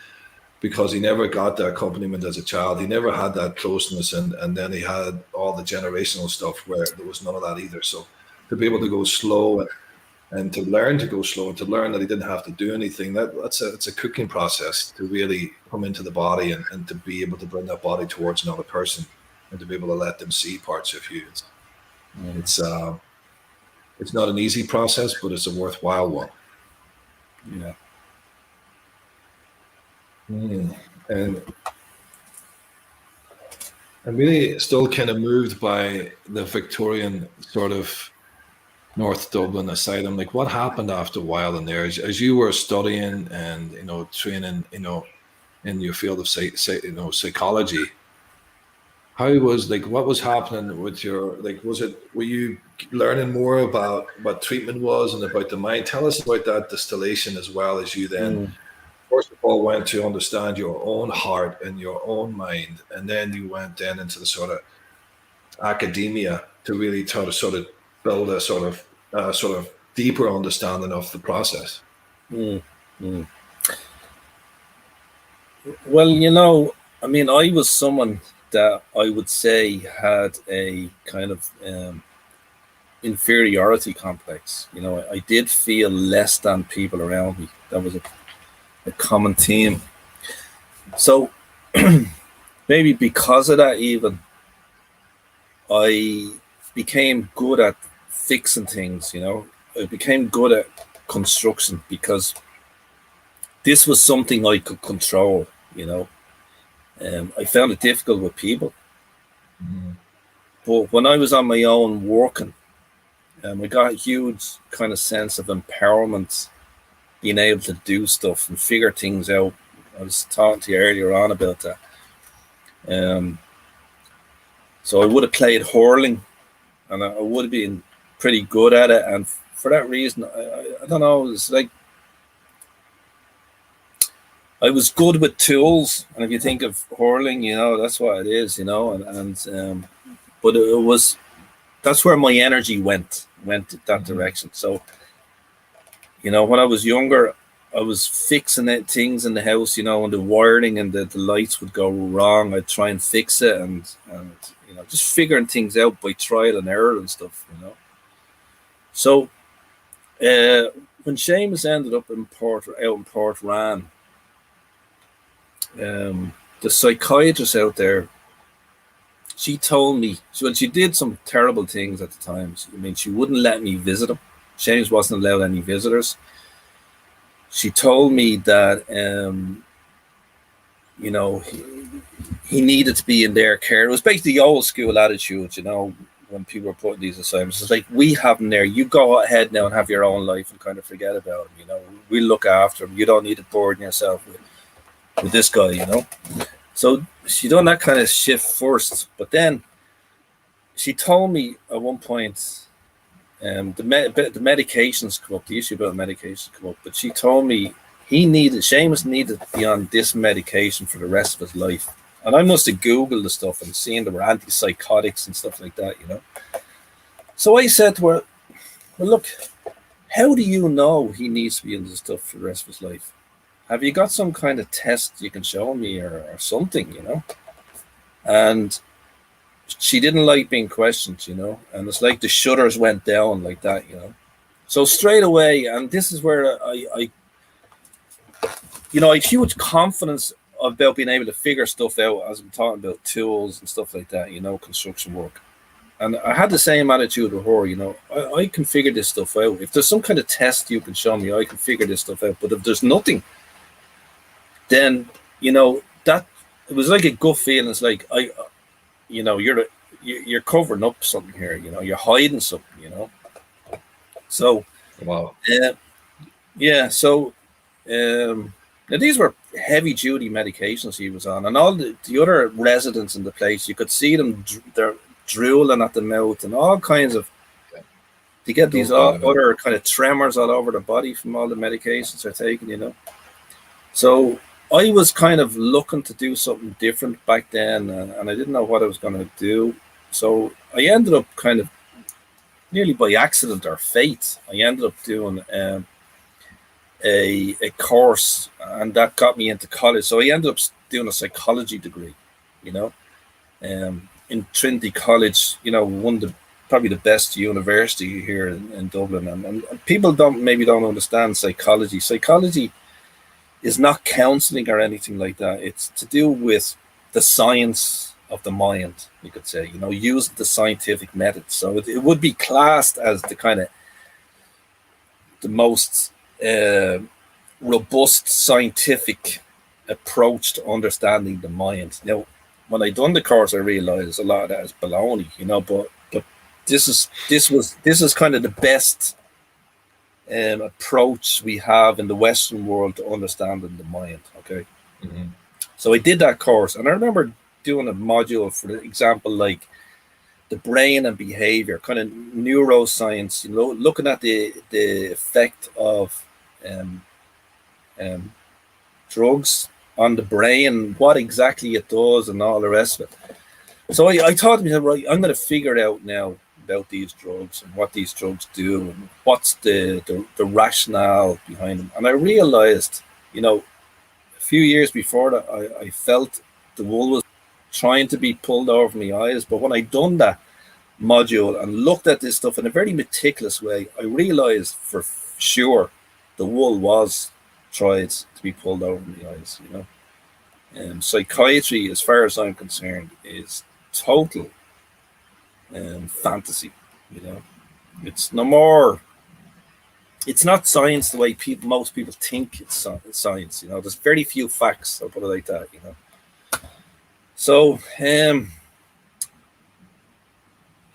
because he never got the accompaniment as a child. He never had that closeness, and then he had all the generational stuff where there was none of that either. So to be able to go slow and to learn to go slow and to learn that he didn't have to do anything, it's a cooking process to really come into the body and to be able to bring that body towards another person and to be able to let them see parts of you. mm, It's it's not an easy process, but it's a worthwhile one. yeah. Mm. And I'm really still kind of moved by the Victorian sort of North Dublin asylum. Like, what happened after a while in there, as you were studying and training, in your field of psychology? How was, like, what was happening with your, like, were you learning more about what treatment was and about the mind? Tell us about that distillation, as well as you then Mm. first of all went to understand your own heart and your own mind, and then you went then into the sort of academia to really try to sort of build a sort of deeper understanding of the process. Mm. Mm. Well, I mean, I was someone that I would say had a kind of inferiority complex. I did feel less than people around me. That was a common theme. So maybe because of that, even I became good at fixing things. I became good at construction because this was something I could control. I found it difficult with people, Mm. but when I was on my own working, I got a huge kind of sense of empowerment, being able to do stuff and figure things out. I was talking to you earlier on about that. Um, so I would have played hurling, and I would have been pretty good at it. And for that reason, I don't know. It's like I was good with tools, and if you think of hurling, that's what it is. But it was that's where my energy went that Mhm. direction. So when I was younger, I was fixing things in the house, and the wiring and the lights would go wrong. I'd try and fix it, and just figuring things out by trial and error and stuff. So when Seamus ended up out in Port Ran, the psychiatrist out there, she told me, she did some terrible things at the time. I mean, she wouldn't let me visit him. Seamus wasn't allowed any visitors. She told me that he needed to be in their care. It was basically the old school attitude, when people were putting these assignments. It's like, we have him there. You go ahead now and have your own life and kind of forget about him. We'll look after him. You don't need to burden yourself with this guy. So she done that kind of shift first, but then she told me at one point, the medications come up, the issue about medications come up, but she told me Seamus needed to be on this medication for the rest of his life. And I must have Googled the stuff and seen there were antipsychotics and stuff like that. So I said to her, well, look, how do you know he needs to be on this stuff for the rest of his life? Have you got some kind of test you can show me or something? And she didn't like being questioned, and it's like the shutters went down like that. So straight away, and this is where I had huge confidence about being able to figure stuff out as I'm talking about tools and stuff like that, construction work. And I had the same attitude with her, I can figure this stuff out. If there's some kind of test you can show me, I can figure this stuff out. But if there's nothing, then, that it was like a gut feeling. It's like, you're covering up something here, you're hiding something. So, Wow. yeah, so now these were heavy duty medications he was on, and all the other residents in the place, you could see them, they're drooling at the mouth and all kinds of, they get these other kind of tremors all over the body from all the medications they're taking. So I was kind of looking to do something different back then, and I didn't know what I was going to do. So I ended up kind of nearly by accident or fate, I ended up doing a course, and that got me into college. So I ended up doing a psychology degree, in Trinity College, one of the probably the best university here in Dublin. And people don't understand psychology. Psychology is not counseling or anything like that. It's to do with the science of the mind, you could say, using the scientific method. So it would be classed as the kind of the most robust scientific approach to understanding the mind. Now, when I done the course, I realized a lot of that is baloney, but this is kind of the best approach we have in the Western world to understanding the mind. Okay. Mm-hmm. So I did that course, and I remember doing a module, for example, like the brain and behavior, kind of neuroscience, looking at the effect of drugs on the brain, what exactly it does, and all the rest of it. So I thought to myself, right, I'm going to figure it out now about these drugs and what these drugs do and what's the rationale behind them. And I realized, a few years before that, I felt the wool was trying to be pulled over my eyes. But when I done that module and looked at this stuff in a very meticulous way, I realized for sure the wool was tried to be pulled over my eyes. Psychiatry, as far as I'm concerned, is total fantasy. It's no more. It's not science the way most people think it's science. There's very few facts. I'll put it like that. So that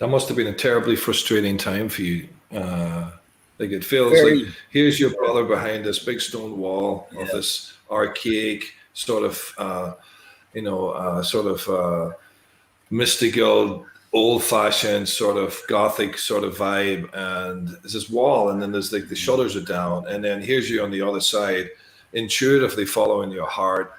must have been a terribly frustrating time for you. Like it feels like here's your brother behind this big stone wall of this archaic sort of, mystical, old-fashioned sort of Gothic sort of vibe, and there's this wall, and then there's like the shutters are down, and then here's you on the other side, intuitively following your heart,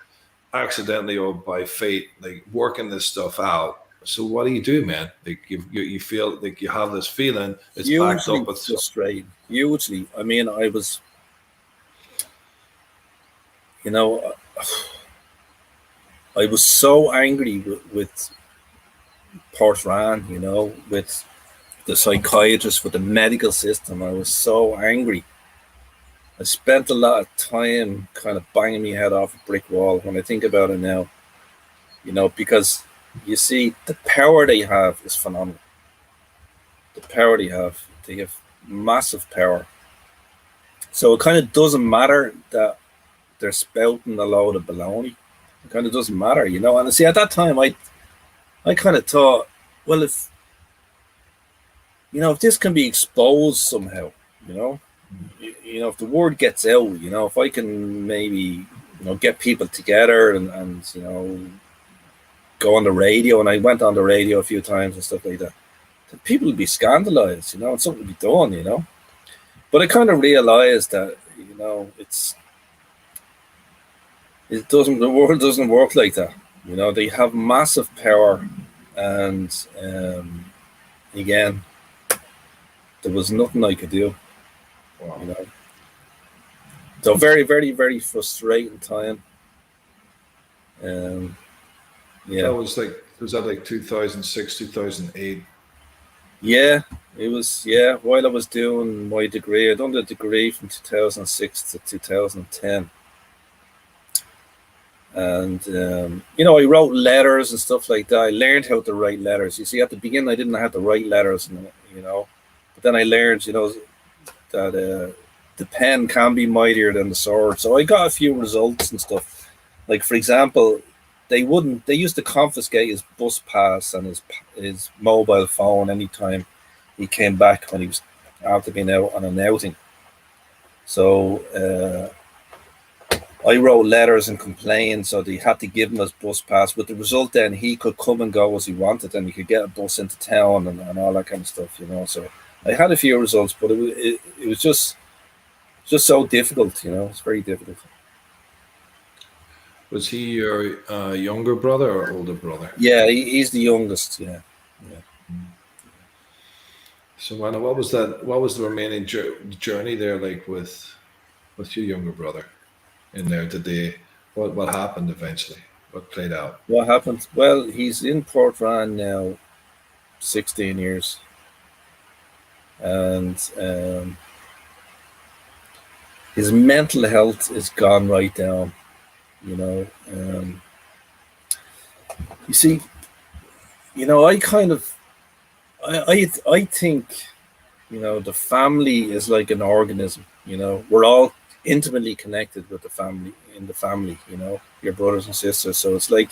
accidentally or by fate, like working this stuff out. So what do you do, man? Like you feel like you have this feeling, it's backed up with frustrating. Hugely. I mean, I was, I was so angry with Portran, with the psychiatrist, with the medical system. I was so angry. I spent a lot of time kind of banging my head off a brick wall when I think about it now, because you see the power they have is phenomenal. The power they have massive power. So it kind of doesn't matter that they're spouting a load of baloney. It kind of doesn't matter, And see, at that time, I kind of thought, well, if this can be exposed somehow, if the word gets out, if I can maybe, get people together and go on the radio, and I went on the radio a few times and stuff like that, then people would be scandalized, and something would be done, But I kind of realized that, the world doesn't work like that. They have massive power, and again, there was nothing I could do. Wow. So very, very, very frustrating time. That was that like 2006, 2008? Yeah, it was. Yeah, while I was doing my degree, I done the degree from 2006 to 2010. And, I wrote letters and stuff like that. I learned how to write letters. You see, at the beginning, I didn't know how to write letters, but then I learned, that the pen can be mightier than the sword. So I got a few results and stuff. Like, for example, they used to confiscate his bus pass and his mobile phone anytime he came back when he was after being out on an outing. So, I wrote letters and complained, so they had to give him his bus pass. With the result, then he could come and go as he wanted, and he could get a bus into town and all that kind of stuff, So I had a few results, but it was just so difficult, It's very difficult. Was he your younger brother or older brother? Yeah, he's the youngest. Yeah. So, Anna, what was the remaining journey there like with your younger brother? In there, what happened eventually? What played out? What happened? Well, he's in Portran now 16 years. And his mental health is gone right down, You see, I kind of, I think, the family is like an organism, We're all intimately connected with the family. in the family, you know, your brothers and sisters. So it's like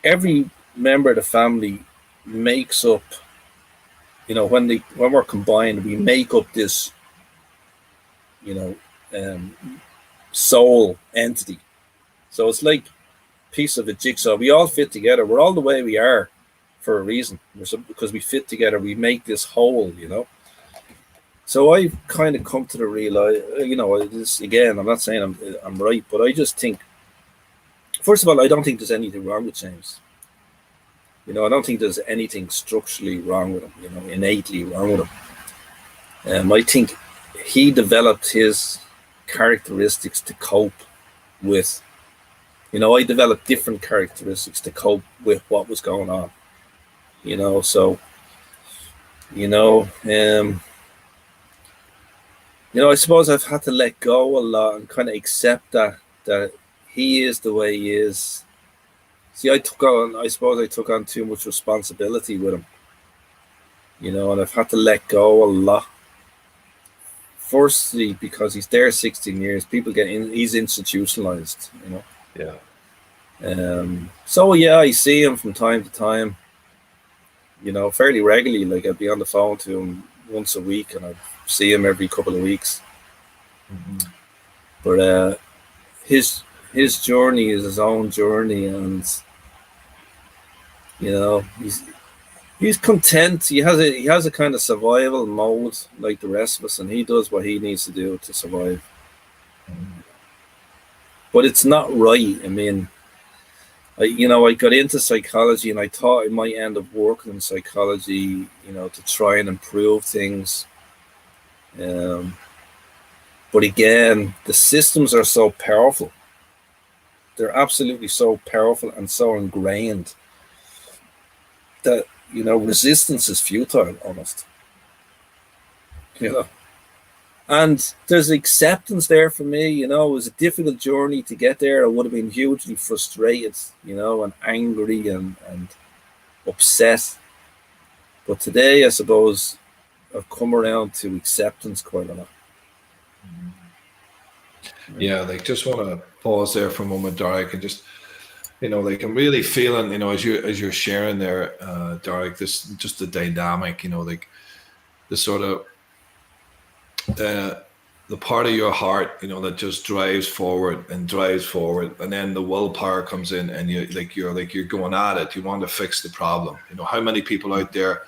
every member of the family makes up, you know, when we're combined, we make up this, you know, soul entity. So it's like a piece of a jigsaw. We all fit together. We're all the way we are for a reason. Because we fit together, we make this whole, you know. So I've kind of come to the you know, this again, I'm not saying I'm right, but I just think, first of all, I don't think there's anything wrong with James. You know, I don't think there's anything structurally wrong with him, you know, innately wrong with him. I think he developed his characteristics to cope with, you know, I developed different characteristics to cope with what was going on, you know. So, you know, I suppose I've had to let go a lot and kind of accept that he is the way he is. See, I suppose I took on too much responsibility with him, you know, and I've had to let go a lot. Firstly, because he's there 16 years, he's institutionalized, you know. Yeah. So yeah, I see him from time to time, you know, fairly regularly. Like I'd be on the phone to him once a week, and I'd see him every couple of weeks. Mm-hmm. But his journey is his own journey, and you know, he's content. He has a kind of survival mode like the rest of us, and he does what he needs to do to survive. But it's not right. I mean, I got into psychology, and I thought I might end up working in psychology, you know, to try and improve things. But again, the systems are so powerful. They're absolutely so powerful and so ingrained that, you know, resistance is futile almost. You know. And there's acceptance there for me, you know. It was a difficult journey to get there. I would have been hugely frustrated, you know, and angry and upset. But today, I suppose, I've come around to acceptance quite a lot. Yeah, like just want to pause there for a moment, Darach, and just, you know, like I'm really feeling, you know, as you're sharing there, Darach, this just the dynamic, you know, like the sort of the part of your heart, you know, that just drives forward, and then the willpower comes in, and you're going at it. You want to fix the problem. You know, how many people out there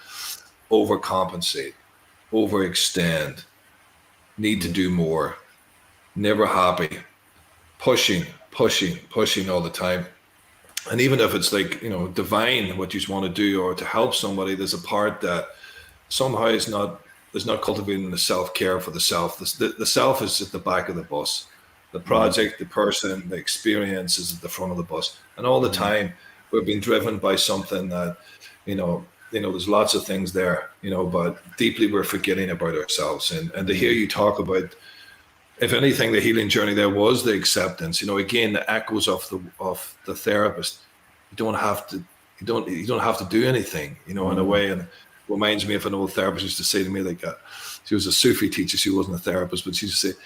overcompensate, overextend, need to do more, never happy, pushing all the time. And even if it's like, you know, divine what you want to do or to help somebody, there's a part that somehow is not cultivating the self-care for the self. The self is at the back of the bus. The project, the person, the experience is at the front of the bus. And all the time we're being driven by something that, you know, there's lots of things there, you know, but deeply we're forgetting about ourselves. And to hear you talk about, if anything, the healing journey there was the acceptance, you know, again, the echoes of the therapist. You don't have to do anything, you know, in a way. And reminds me of an old therapist used to say to me, like, she was a Sufi teacher, she wasn't a therapist, but she used to say,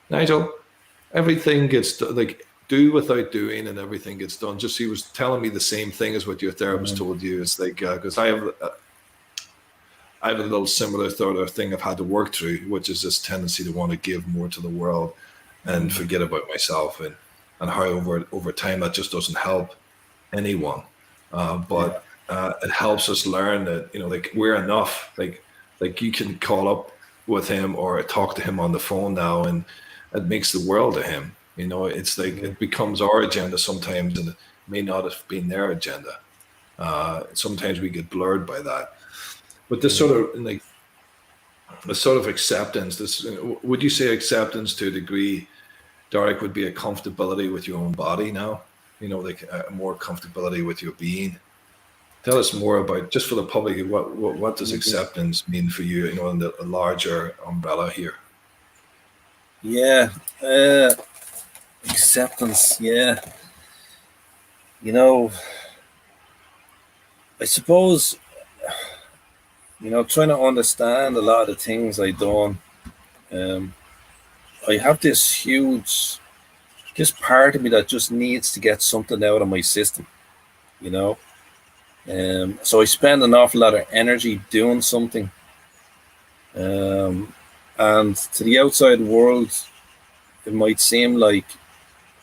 Nigel, everything gets like, do without doing, and everything gets done. Just, he was telling me the same thing as what your therapist told you. It's like, because I have a little similar sort of thing I've had to work through, which is this tendency to want to give more to the world and forget about myself, and how over time that just doesn't help anyone. But it helps us learn that, you know, like, we're enough. Like you can call up with him or talk to him on the phone now, and it makes the world to him. You know, it's like it becomes our agenda sometimes, and it may not have been their agenda. Sometimes we get blurred by that. But this sort of like a sort of acceptance. This, would you say acceptance to a degree, Darach, would be a comfortability with your own body now? You know, like a more comfortability with your being. Tell us more about, just for the public, what does acceptance mean for you? You know, in the larger umbrella here. Yeah, acceptance. Yeah, you know, I suppose, you know, trying to understand a lot of the things I've done. I have this part of me that just needs to get something out of my system, you know. So I spend an awful lot of energy doing something, and to the outside world, it might seem like,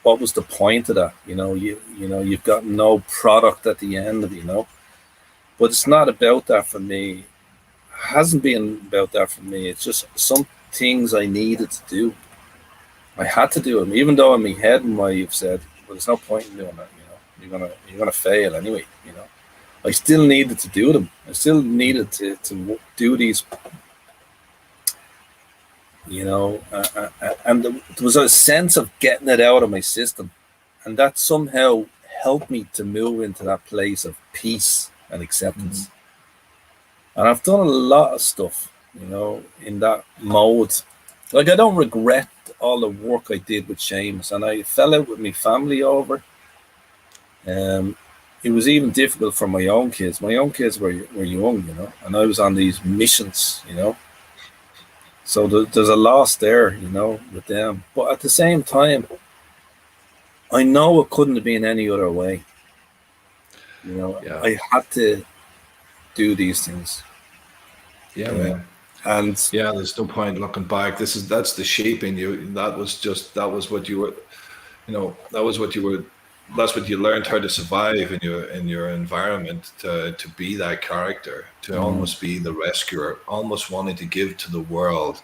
what was the point of that? You've got no product at the end of it, But it's not about that for me. It hasn't been about that for me. It's just some things I needed to do. I had to do them, even though in my head, I've said, "Well, there's no point in doing that. You're gonna fail anyway." I still needed to do them. I still needed to do these. And there was a sense of getting it out of my system, and that somehow helped me to move into that place of peace and acceptance. And I've done a lot of stuff, in that mode. Like, I don't regret all the work I did with Seamus, and I fell out with my family over. It was even difficult for my own kids. My own kids were young, and I was on these missions, So there's a loss there, with them. But at the same time, I know it couldn't have been any other way. I had to do these things. Yeah, man. And there's no point looking back. That's the shaping you. That was what you were, that's what you learned how to survive in your environment, to be that character, to almost be the rescuer, almost wanting to give to the world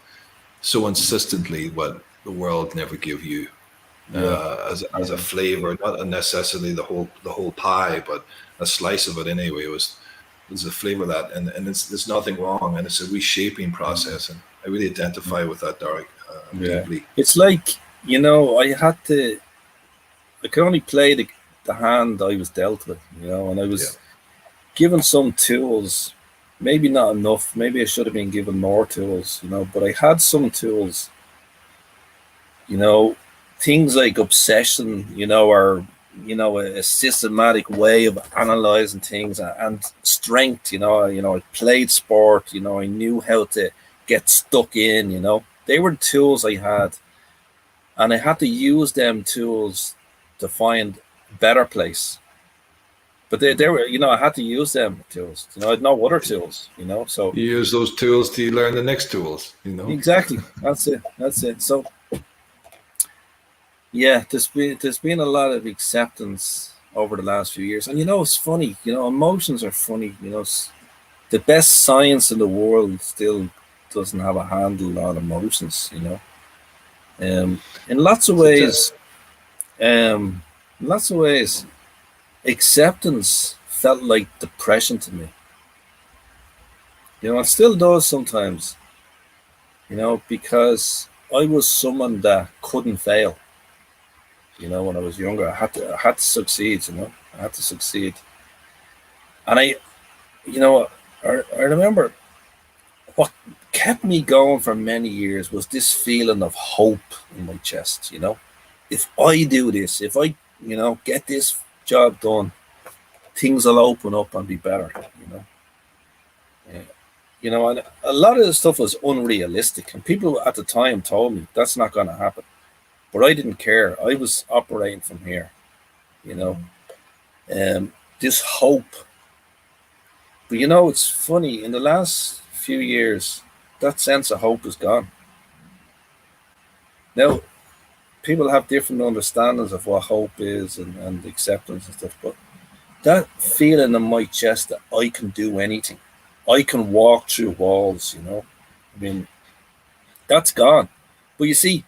so insistently what the world never give you, as a flavor, not necessarily the whole pie, but a slice of it anyway. Was a flavor of that, and there's nothing wrong, and it's a reshaping process, and I really identify with that, Darach, deeply. It's like, I could only play the hand I was dealt with, and I was given some tools, maybe not enough, maybe I should have been given more tools, but I had some tools, things like obsession, or a systematic way of analyzing things, and strength. I played sport. I knew how to get stuck in. They were the tools I had, and I had to use them tools to find a better place. But they were, I had to use them tools. I had no other tools. So you use those tools to learn the next tools. Exactly. That's it. So. Yeah, there's been a lot of acceptance over the last few years, and it's funny. Emotions are funny. The best science in the world still doesn't have a handle on emotions. In lots of ways, acceptance felt like depression to me. It still does sometimes. Because I was someone that couldn't fail. When I was younger, I had to succeed. I had to succeed, and I remember what kept me going for many years was this feeling of hope in my chest. If I do this, if I get this job done, things will open up and be better. And a lot of the stuff was unrealistic, and people at the time told me that's not going to happen. But I didn't care. I was operating from here, this hope. But it's funny, in the last few years, that sense of hope is gone. Now, people have different understandings of what hope is and acceptance and stuff, but that feeling in my chest that I can do anything, I can walk through walls, that's gone. But you see,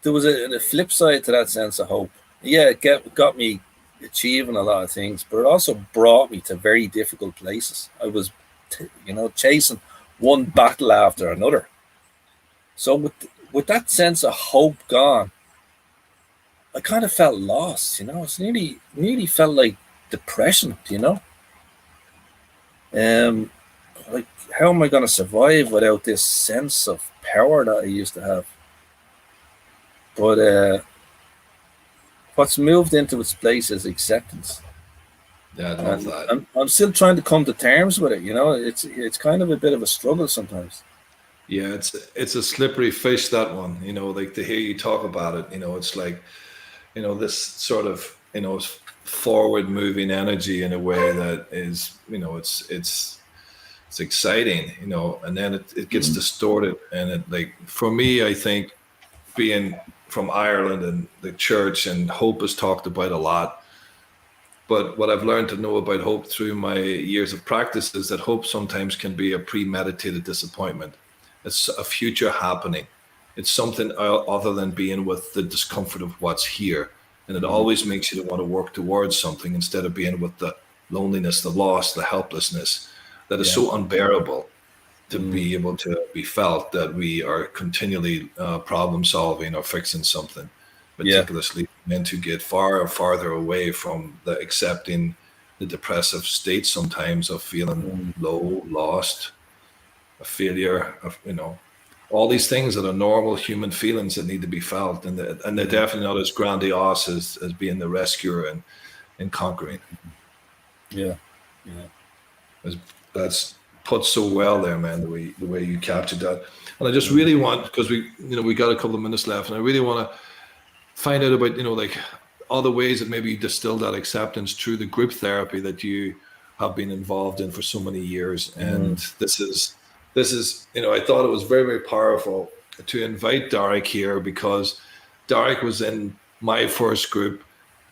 there was a flip side to that sense of hope. Yeah, it got me achieving a lot of things, but it also brought me to very difficult places. I was, chasing one battle after another. So with that sense of hope gone, I kind of felt lost. It's nearly felt like depression. Like, how am I going to survive without this sense of power that I used to have? But what's moved into its place is acceptance. Yeah, I love that. I'm still trying to come to terms with it. It's kind of a bit of a struggle sometimes. Yeah, it's a slippery fish, that one. Like, to hear you talk about it, it's like, this sort of, forward moving energy in a way that is, it's exciting, and then it gets distorted. And it, like, for me, I think, being from Ireland and the church, and hope is talked about a lot. But what I've learned to know about hope through my years of practice is that hope sometimes can be a premeditated disappointment. It's a future happening. It's something other than being with the discomfort of what's here. And it always makes you want to work towards something instead of being with the loneliness, the loss, the helplessness that is Yeah. so unbearable to be able to be felt, that we are continually problem solving or fixing something, Yeah. meticulously meant to get far or farther away from the accepting the depressive state sometimes of feeling low, lost, a failure, of all these things that are normal human feelings that need to be felt, and they're definitely not as grandiose as being the rescuer and conquering. Yeah. Yeah. That's put so well there, man. The way you captured that, and I just really want, because we got a couple of minutes left, and I really want to find out about like all the ways that maybe you distill that acceptance through the group therapy that you have been involved in for so many years. And this is I thought it was very, very powerful to invite Darach here, because Darach was in my first group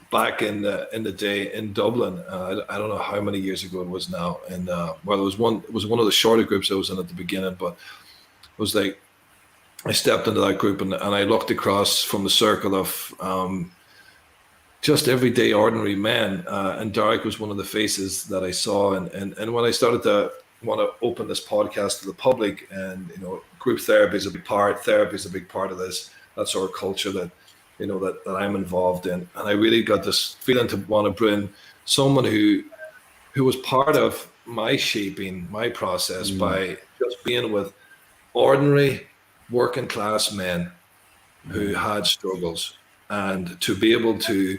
back in the day in Dublin. I don't know how many years ago it was now, and well, it was one of the shorter groups I was in at the beginning, but it was like, I stepped into that group, and I looked across from the circle of just everyday ordinary men, and Darach was one of the faces that I saw. And when I started to want to open this podcast to the public, and group therapy is a big part. Therapy is a big part of this. That's our culture that that I'm involved in, and I really got this feeling to want to bring someone who was part of my shaping, my process, by just being with ordinary working class men who had struggles, and to be able to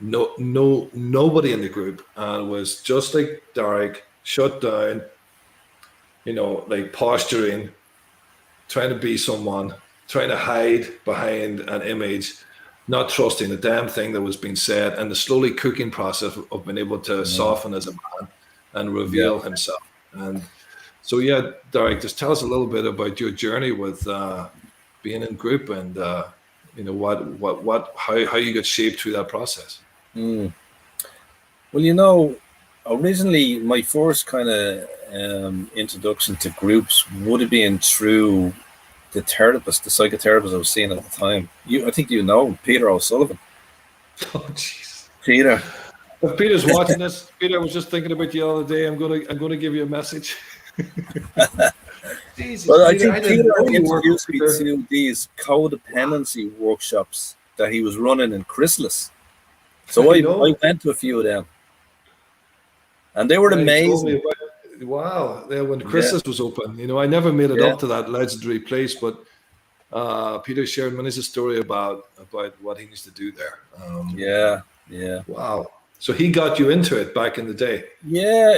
know nobody in the group, and was just like Darach, shut down, like posturing, trying to be someone, trying to hide behind an image, not trusting a damn thing that was being said, and the slowly cooking process of being able to soften as a man and reveal himself. And so, yeah, Darach, just tell us a little bit about your journey with being in group, and how you got shaped through that process. Well, originally my first kind of introduction to groups would have been through the psychotherapist I was seeing at the time. I think Peter O'Sullivan. Oh, jeez. Peter. If Peter's watching this, Peter, I was just thinking about you the other day. I'm gonna give you a message. Jesus, well, Peter, I think Peter introduced me Peter. to these codependency workshops that he was running in Chrysalis. So I went to a few of them, and they were amazing. Wow, when Chrysalis was open, I never made it up to that legendary place, but Peter shared many a story about what he used to do there. Yeah. Wow. So he got you into it back in the day. Yeah.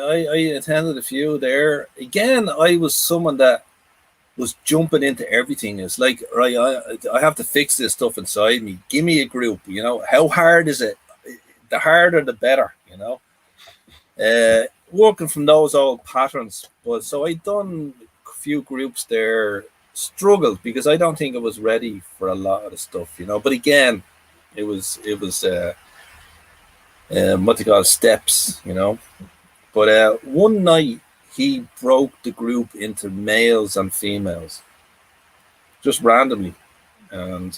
I attended a few there. Again, I was someone that was jumping into everything. It's like, right, I have to fix this stuff inside me. Give me a group. How hard is it? The harder, the better. Working from those old patterns. But so I done a few groups there. Struggled because I don't think I was ready for a lot of the stuff. But again, it was what they call steps. But one night he broke the group into males and females, just randomly, and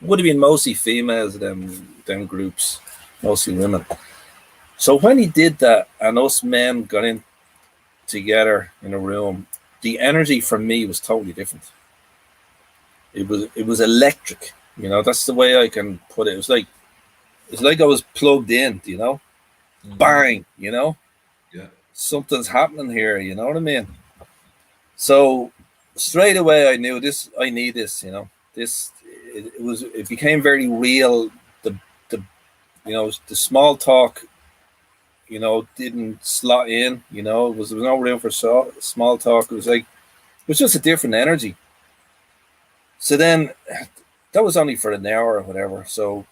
would have been mostly females. Them groups, mostly women. So when he did that, and us men got in together in a room, the energy from me was totally different. It was electric. That's the way I can put it. It's like I was plugged in. Bang. Yeah. Something's happening here. You know what I mean? So straight away I knew this. I need this. This. It became very real. The small talk didn't slot in. There was no room for small talk. It was just a different energy. So then that was only for an hour or whatever. So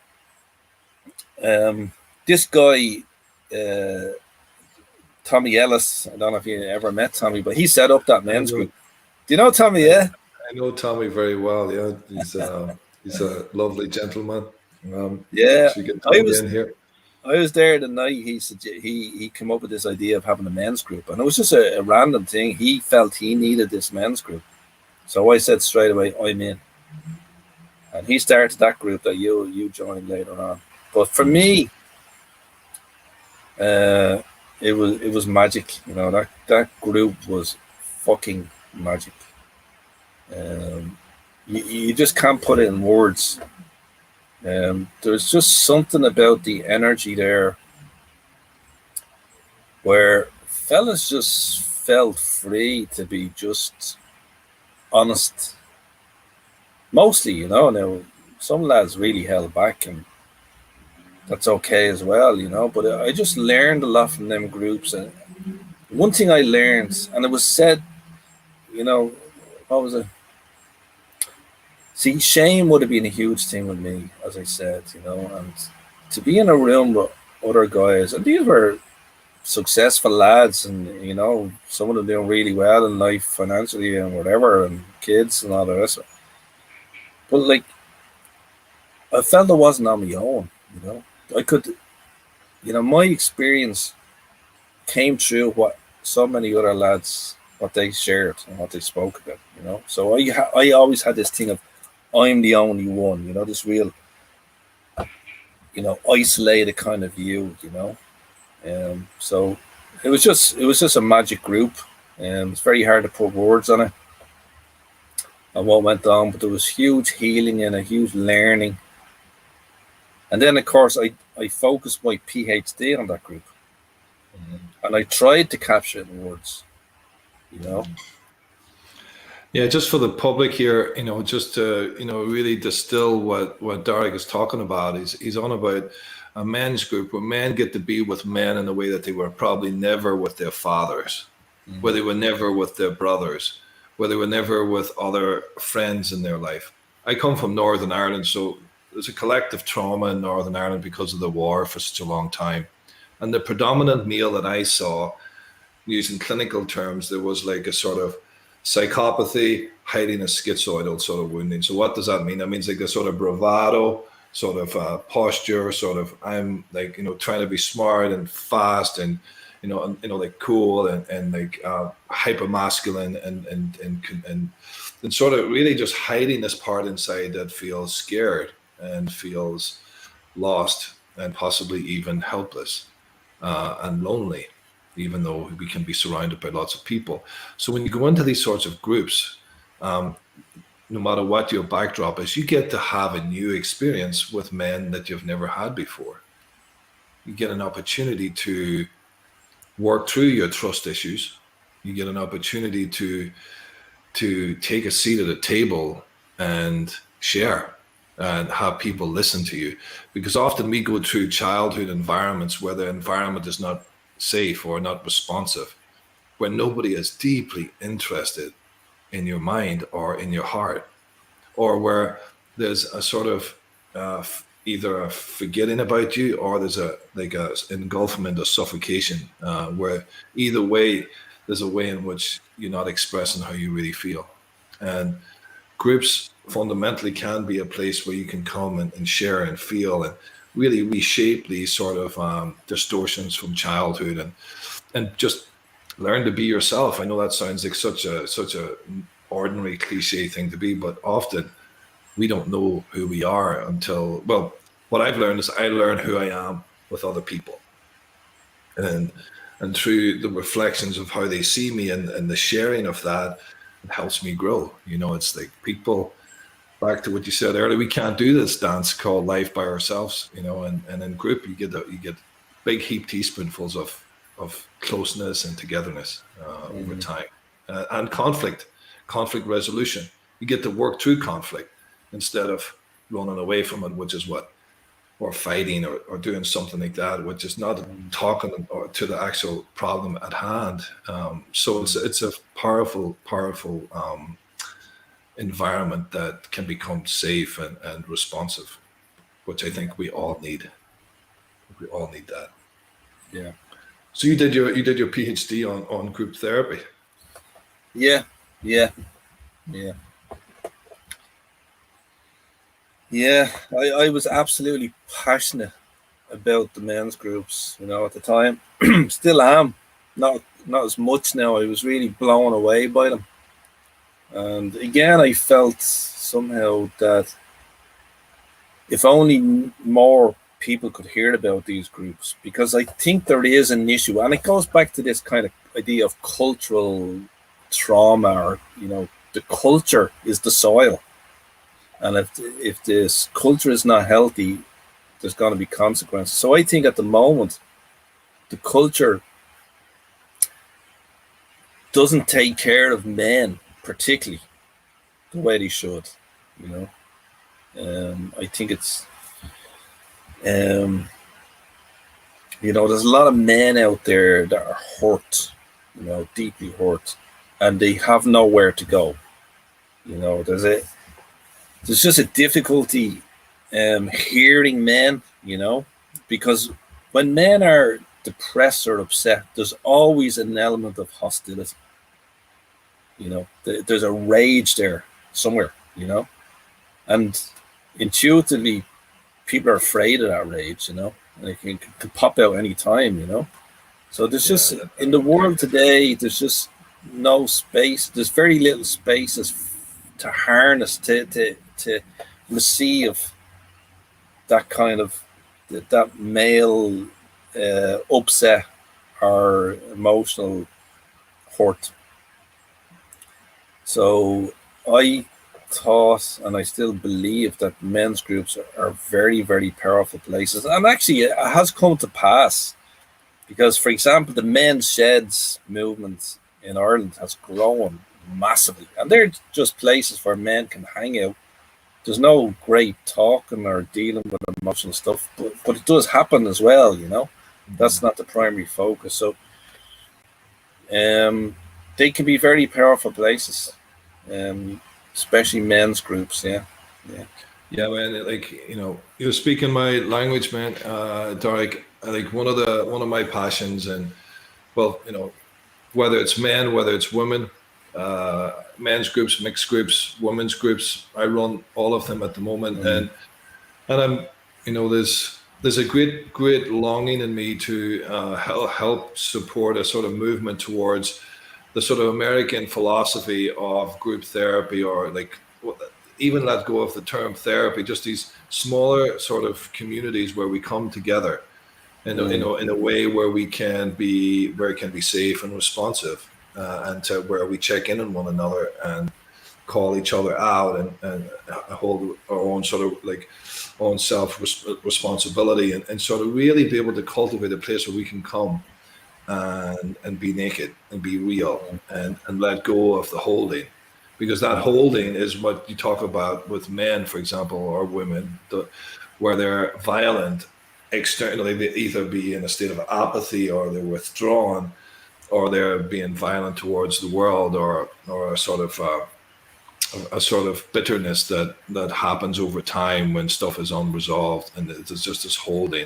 this guy, Tommy Ellis, I don't know if you ever met Tommy, but he set up that men's group. Do you know Tommy? Yeah, I know Tommy very well. Yeah, he's a lovely gentleman. Yeah, so you get Tommy in here. I was there the night he came up with this idea of having a men's group, and it was just a random thing. He felt he needed this men's group, so I said straight away, I'm in. And he started that group that you joined later on. But for me, it was magic. That group was fucking magic. You just can't put it in words. There's just something about the energy there where fellas just felt free to be just honest. Mostly, now some lads really held back, and that's okay as well, but I just learned a lot from them groups. And one thing I learned, and it was said, what was it? See, shame would have been a huge thing with me, as I said, and to be in a room with other guys, and these were successful lads, and some of them doing really well in life financially and whatever, and kids and all the rest of it. But I felt I wasn't on my own, I could, my experience came through what so many other lads, what they shared and what they spoke about, so I always had this thing of I'm the only one, this real, isolated kind of view, so it was just a magic group, and it's very hard to put words on it and what went on, but there was huge healing and a huge learning. And then of course I focused my PhD on that group, and I tried to capture it in words, Yeah, just for the public here, just to really distill what Darach is talking about. He's on about a men's group where men get to be with men in a way that they were probably never with their fathers, where they were never with their brothers, where they were never with other friends in their life. I come from Northern Ireland, so there's a collective trauma in Northern Ireland because of the war for such a long time. And the predominant male that I saw, using clinical terms, there was like a sort of psychopathy hiding a schizoidal sort of wounding. So what does that mean? That means like a sort of bravado, sort of posture, sort of I'm like, trying to be smart and fast and, like cool and like hyper masculine and sort of really just hiding this part inside that feels scared and feels lost and possibly even helpless and lonely, even though we can be surrounded by lots of people. So when you go into these sorts of groups, no matter what your backdrop is, you get to have a new experience with men that you've never had before. You get an opportunity to work through your trust issues. You get an opportunity to take a seat at a table and share and have people listen to you. Because often we go through childhood environments where the environment is not safe or not responsive, where nobody is deeply interested in your mind or in your heart, or where there's a sort of either a forgetting about you or there's a engulfment or suffocation, where either way there's a way in which you're not expressing how you really feel. And groups fundamentally can be a place where you can come and share and feel and really reshape these sort of distortions from childhood and just learn to be yourself. I know that sounds like such a ordinary cliche thing to be, but often we don't know who we are until, well, what I've learned is I learn who I am with other people. And through the reflections of how they see me and the sharing of that, it helps me grow. It's like people, back to what you said earlier, we can't do this dance called life by ourselves, and in group you get big heap teaspoonfuls of closeness and togetherness over time, and conflict resolution. You get to work through conflict instead of running away from it, which is what or fighting or doing something like that, which is not talking to the actual problem at hand. So it's a powerful environment that can become safe and responsive, which I think we all need. We all need that. Yeah. So you did your PhD on group therapy. Yeah. Yeah. I was absolutely passionate about the men's groups, at the time. Still am. Not as much now. I was really blown away by them. And again, I felt somehow that if only more people could hear about these groups, because I think there is an issue, and it goes back to this kind of idea of cultural trauma, or the culture is the soil, and if this culture is not healthy, there's going to be consequences. So I think at the moment, the culture doesn't take care of men particularly the way they should. I think it's there's a lot of men out there that are hurt, deeply hurt, and they have nowhere to go. There's just a difficulty hearing men, because when men are depressed or upset, there's always an element of hostility. There's a rage there somewhere, and intuitively people are afraid of that rage, and it can pop out any time, So there's just, in the world today, there's just no space. There's very little spaces to harness, to receive that kind of, that male upset or emotional hurt. So I thought, and I still believe, that men's groups are very, very powerful places. And actually, it has come to pass, because, for example, the men's sheds movement in Ireland has grown massively, and they're just places where men can hang out. There's no great talking or dealing with emotional stuff, but it does happen as well. That's not the primary focus. So they can be very powerful places, especially men's groups. Yeah, man. Like, you're speaking my language, man. Darach, like one of my passions, and well, whether it's men, whether it's women, men's groups, mixed groups, women's groups, I run all of them at the moment. And I'm, there's a great longing in me to help support a sort of movement towards the sort of American philosophy of group therapy, or like, even let go of the term therapy, just these smaller sort of communities where we come together in a way where it can be safe and responsive, and to where we check in on one another and call each other out, and hold our own sort of like own self responsibility, and sort of really be able to cultivate a place where we can come and be naked and be real, and let go of the holding, because that holding is what you talk about with men, for example, or women, where they're violent externally. They either be in a state of apathy, or they're withdrawn, or they're being violent towards the world, or a sort of bitterness that happens over time when stuff is unresolved, and there's just this holding.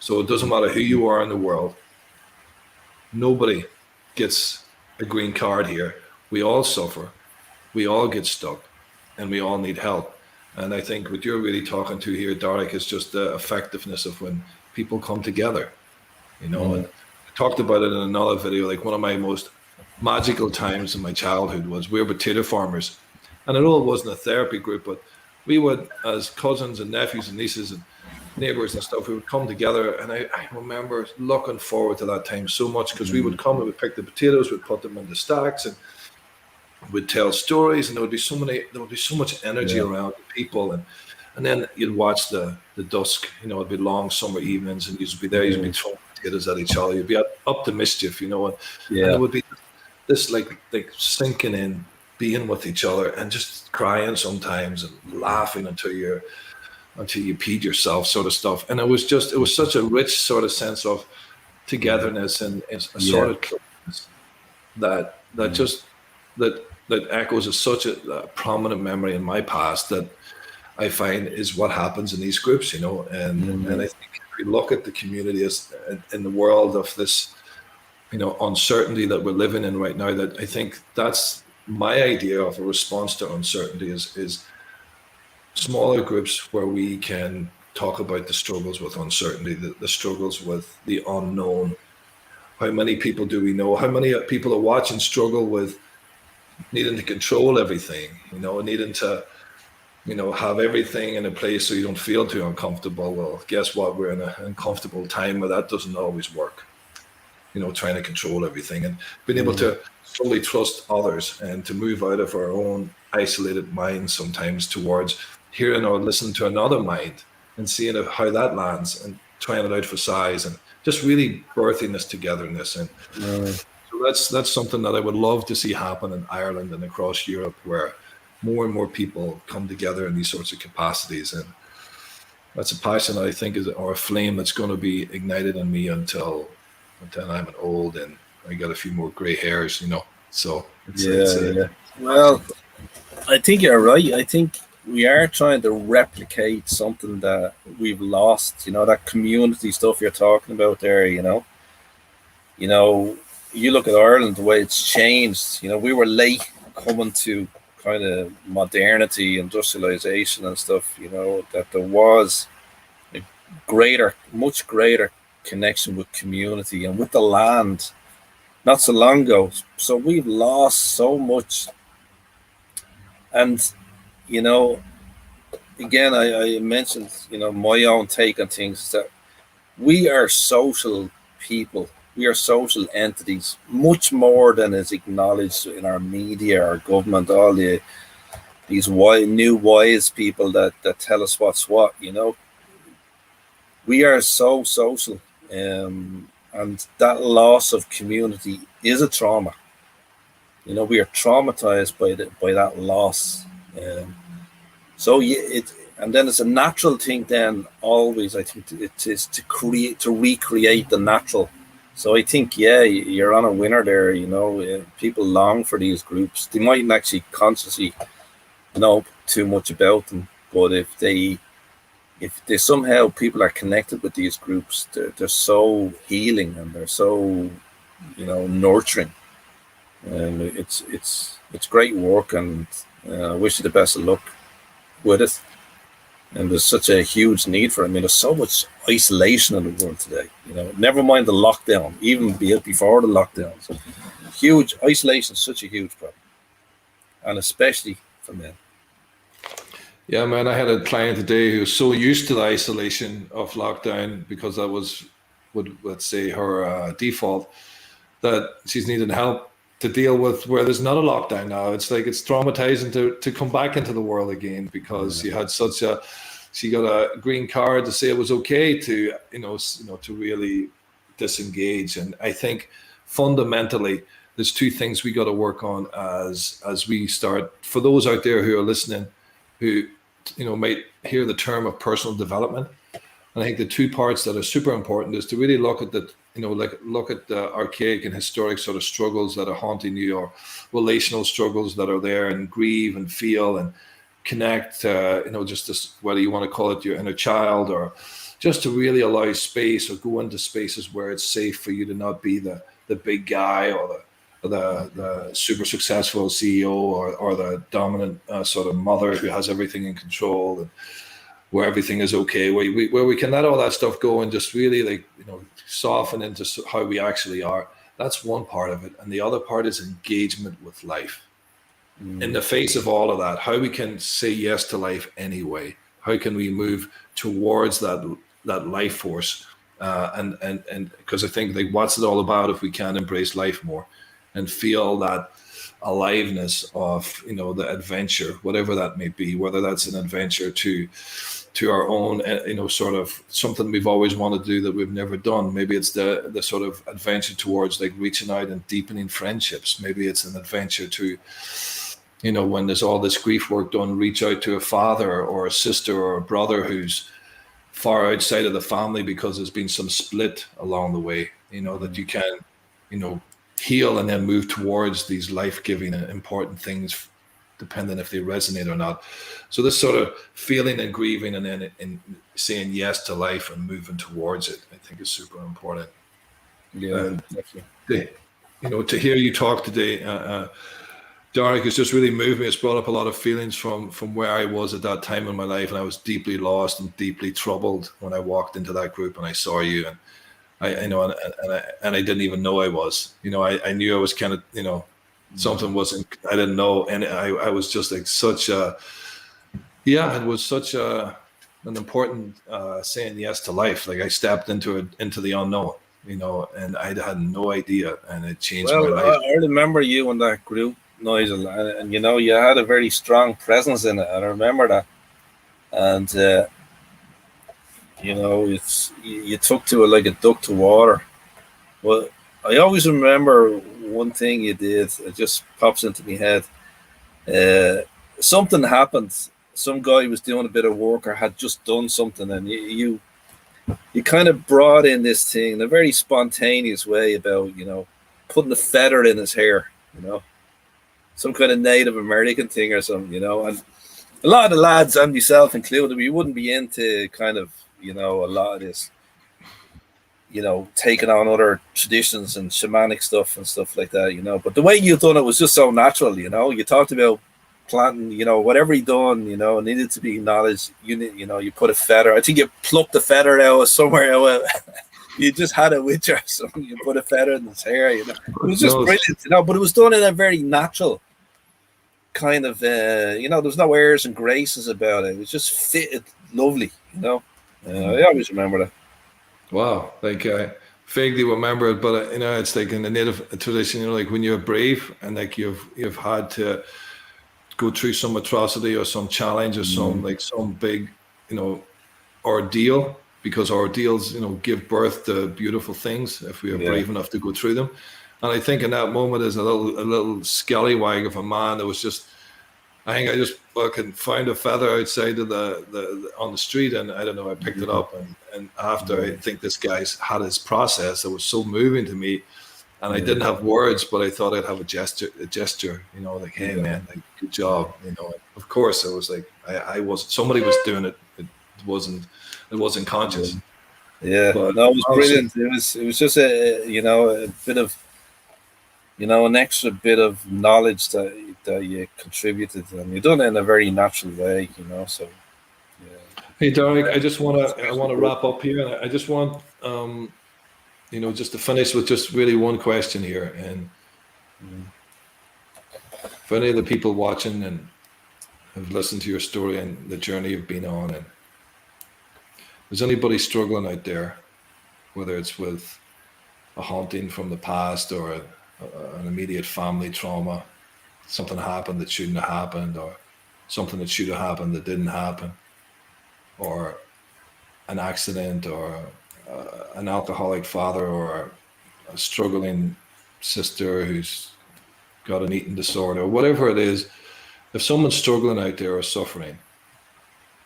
So it doesn't matter who you are in the world. Nobody gets a green card here. We all suffer. We all get stuck, and we all need help. And I think what you're really talking to here, Darach, is just the effectiveness of when people come together. And I talked about it in another video. Like, one of my most magical times in my childhood was, we were potato farmers. And I know it wasn't a therapy group, but we would, as cousins and nephews and nieces and neighbors and stuff, we would come together. And I remember looking forward to that time so much, because we would come and we'd pick the potatoes, we'd put them in the stacks, and we'd tell stories, and there would be so much energy around people, and then you'd watch the dusk. It'd be long summer evenings, and you'd be there, you'd be throwing potatoes at each other, you'd be up to mischief, and there would be this like sinking in, being with each other, and just crying sometimes, and laughing until you're until you peed yourself, sort of stuff. And it was such a rich sort of sense of togetherness and a sort of closeness that echoes as such a prominent memory in my past that I find is what happens in these groups, you know. And I think if we look at the community as in the world of this, you know, uncertainty that we're living in right now, that I think that's my idea of a response to uncertainty is smaller groups where we can talk about the struggles with uncertainty, the struggles with the unknown. How many people do we know? How many people are watching struggle with needing to control everything, you know, needing to, you know, have everything in a place so you don't feel too uncomfortable? Well, guess what? We're in an uncomfortable time where that doesn't always work, you know, trying to control everything and being able to fully trust others and to move out of our own isolated minds sometimes towards hearing or listening to another mind and seeing how that lands and trying it out for size and just really birthing this togetherness. And so that's something that I would love to see happen in Ireland and across Europe, where more and more people come together in these sorts of capacities. And that's a passion that I think or a flame that's going to be ignited in me until I'm an old and I got a few more gray hairs, you know. So yeah. Well, I think you're right. I think we are trying to replicate something that we've lost, you know, that community stuff you're talking about there, you know. You know, you look at Ireland, the way it's changed, you know, we were late coming to kind of modernity, industrialization and stuff, you know, that there was a much greater connection with community and with the land not so long ago. So we've lost so much. And, you know, again, I mentioned, you know, my own take on things is that we are social people. We are social entities, much more than is acknowledged in our media, our government, all these new wise people that tell us what's what, you know. We are so social, and that loss of community is a trauma. You know, we are traumatized by that loss. So and then it's a natural thing. Then always, I think it is to recreate the natural. So I think, yeah, you're on a winner there. You know, people long for these groups. They mightn't actually consciously know too much about them, but if they somehow people are connected with these groups, they're so healing and they're so, you know, nurturing. And it's great work, and I wish you the best of luck with it. And there's such a huge need for it. I mean, there's so much isolation in the world today. You know, never mind the lockdown, even before the lockdown. So huge isolation is such a huge problem, and especially for men. Yeah, man, I had a client today who was so used to the isolation of lockdown because that was, let's say, her default, that she's needing help to deal with where there's not a lockdown now. It's like it's traumatizing to come back into the world again because she had she got a green card to say it was okay to, you know, to really disengage. And I think fundamentally, there's two things we got to work on as we start. For those out there who are listening, who, you know, might hear the term of personal development. And I think the two parts that are super important is to really look at look at the archaic and historic sort of struggles that are haunting you, or relational struggles that are there, and grieve and feel and connect, you know, just this, whether you want to call it your inner child, or just to really allow space or go into spaces where it's safe for you to not be the big guy or the super successful CEO or the dominant sort of mother who has everything in control, and where everything is okay, where we can let all that stuff go and just really, like, you know, soften into how we actually are. That's one part of it. And the other part is engagement with life. In the face of all of that, how we can say yes to life anyway. How can we move towards that life force? And because I think, like, what's it all about if we can embrace life more and feel that aliveness of, you know, the adventure, whatever that may be, whether that's an adventure to our own, you know, sort of something we've always wanted to do that we've never done. Maybe it's the sort of adventure towards, like, reaching out and deepening friendships. Maybe it's an adventure to you know, when there's all this grief work done, reach out to a father or a sister or a brother who's far outside of the family because there's been some split along the way, you know, that you can, you know, heal and then move towards these life-giving and important things, depending if they resonate or not. So this sort of feeling and grieving and then saying yes to life and moving towards it, I think is super important. Yeah, and you know, to hear you talk today, Darach, has just really moved me. It's brought up a lot of feelings from where I was at that time in my life, and I was deeply lost and deeply troubled when I walked into that group and I saw you, and I know, and I didn't even know I was. You know, I knew I was kind of, you know, something wasn't. I didn't know, and I was just like such a, yeah, it was such an important saying yes to life. Like I stepped into the unknown, you know, and I had no idea, and it changed my life. I remember you in that group, Nigel, and you know, you had a very strong presence in it. I remember that, and you know, you took to it like a duck to water. Well, I always remember one thing you did. It just pops into my head. Something happened. Some guy was doing a bit of work or had just done something, and you kind of brought in this thing in a very spontaneous way about, you know, putting a feather in his hair, you know, some kind of Native American thing or something, you know. And a lot of the lads, and myself included, we wouldn't be into kind of, you know, a lot of this, you know, taking on other traditions and shamanic stuff and stuff like that, you know. But the way you done it was just so natural, you know. You talked about planting, you know, whatever he done, you know, needed to be acknowledged. You know, you put a feather. I think you plucked the feather out somewhere. You just had it with you, so you put a feather in his hair. You know, it was just brilliant, you know. But it was done in a very natural kind of, you know. There was no airs and graces about it. It was just fitted lovely, you know. I always remember that. Wow, like I vaguely remember it, but you know, it's like in the Native tradition, you know, like when you're brave and like you've had to go through some atrocity or some challenge or some big, you know, ordeal, because ordeals, you know, give birth to beautiful things if we are brave enough to go through them. And I think in that moment, as a little scallywag of a man that was just, I think I just fucking found a feather outside of the on the street, and I don't know, I picked it up, and after I think this guy's had his process, it was so moving to me. And I didn't have words, but I thought I'd have a gesture, you know, like, hey man, like, good job, you know. Of course, it was like I was, somebody was doing it. It wasn't conscious. Yeah, but no, it was brilliant. It was just a, you know, a bit of, you know, an extra bit of knowledge that you contributed, and you done it in a very natural way, you know. So yeah. Hey Darach, I want to wrap up here, and I just want you know, just to finish with just really one question here. And for any of the people watching and have listened to your story and the journey you've been on, and there's anybody struggling out there, whether it's with a haunting from the past or an immediate family trauma, something happened that shouldn't have happened, or something that should have happened that didn't happen, or an accident, or an alcoholic father, or a struggling sister who's got an eating disorder, whatever it is. If someone's struggling out there or suffering,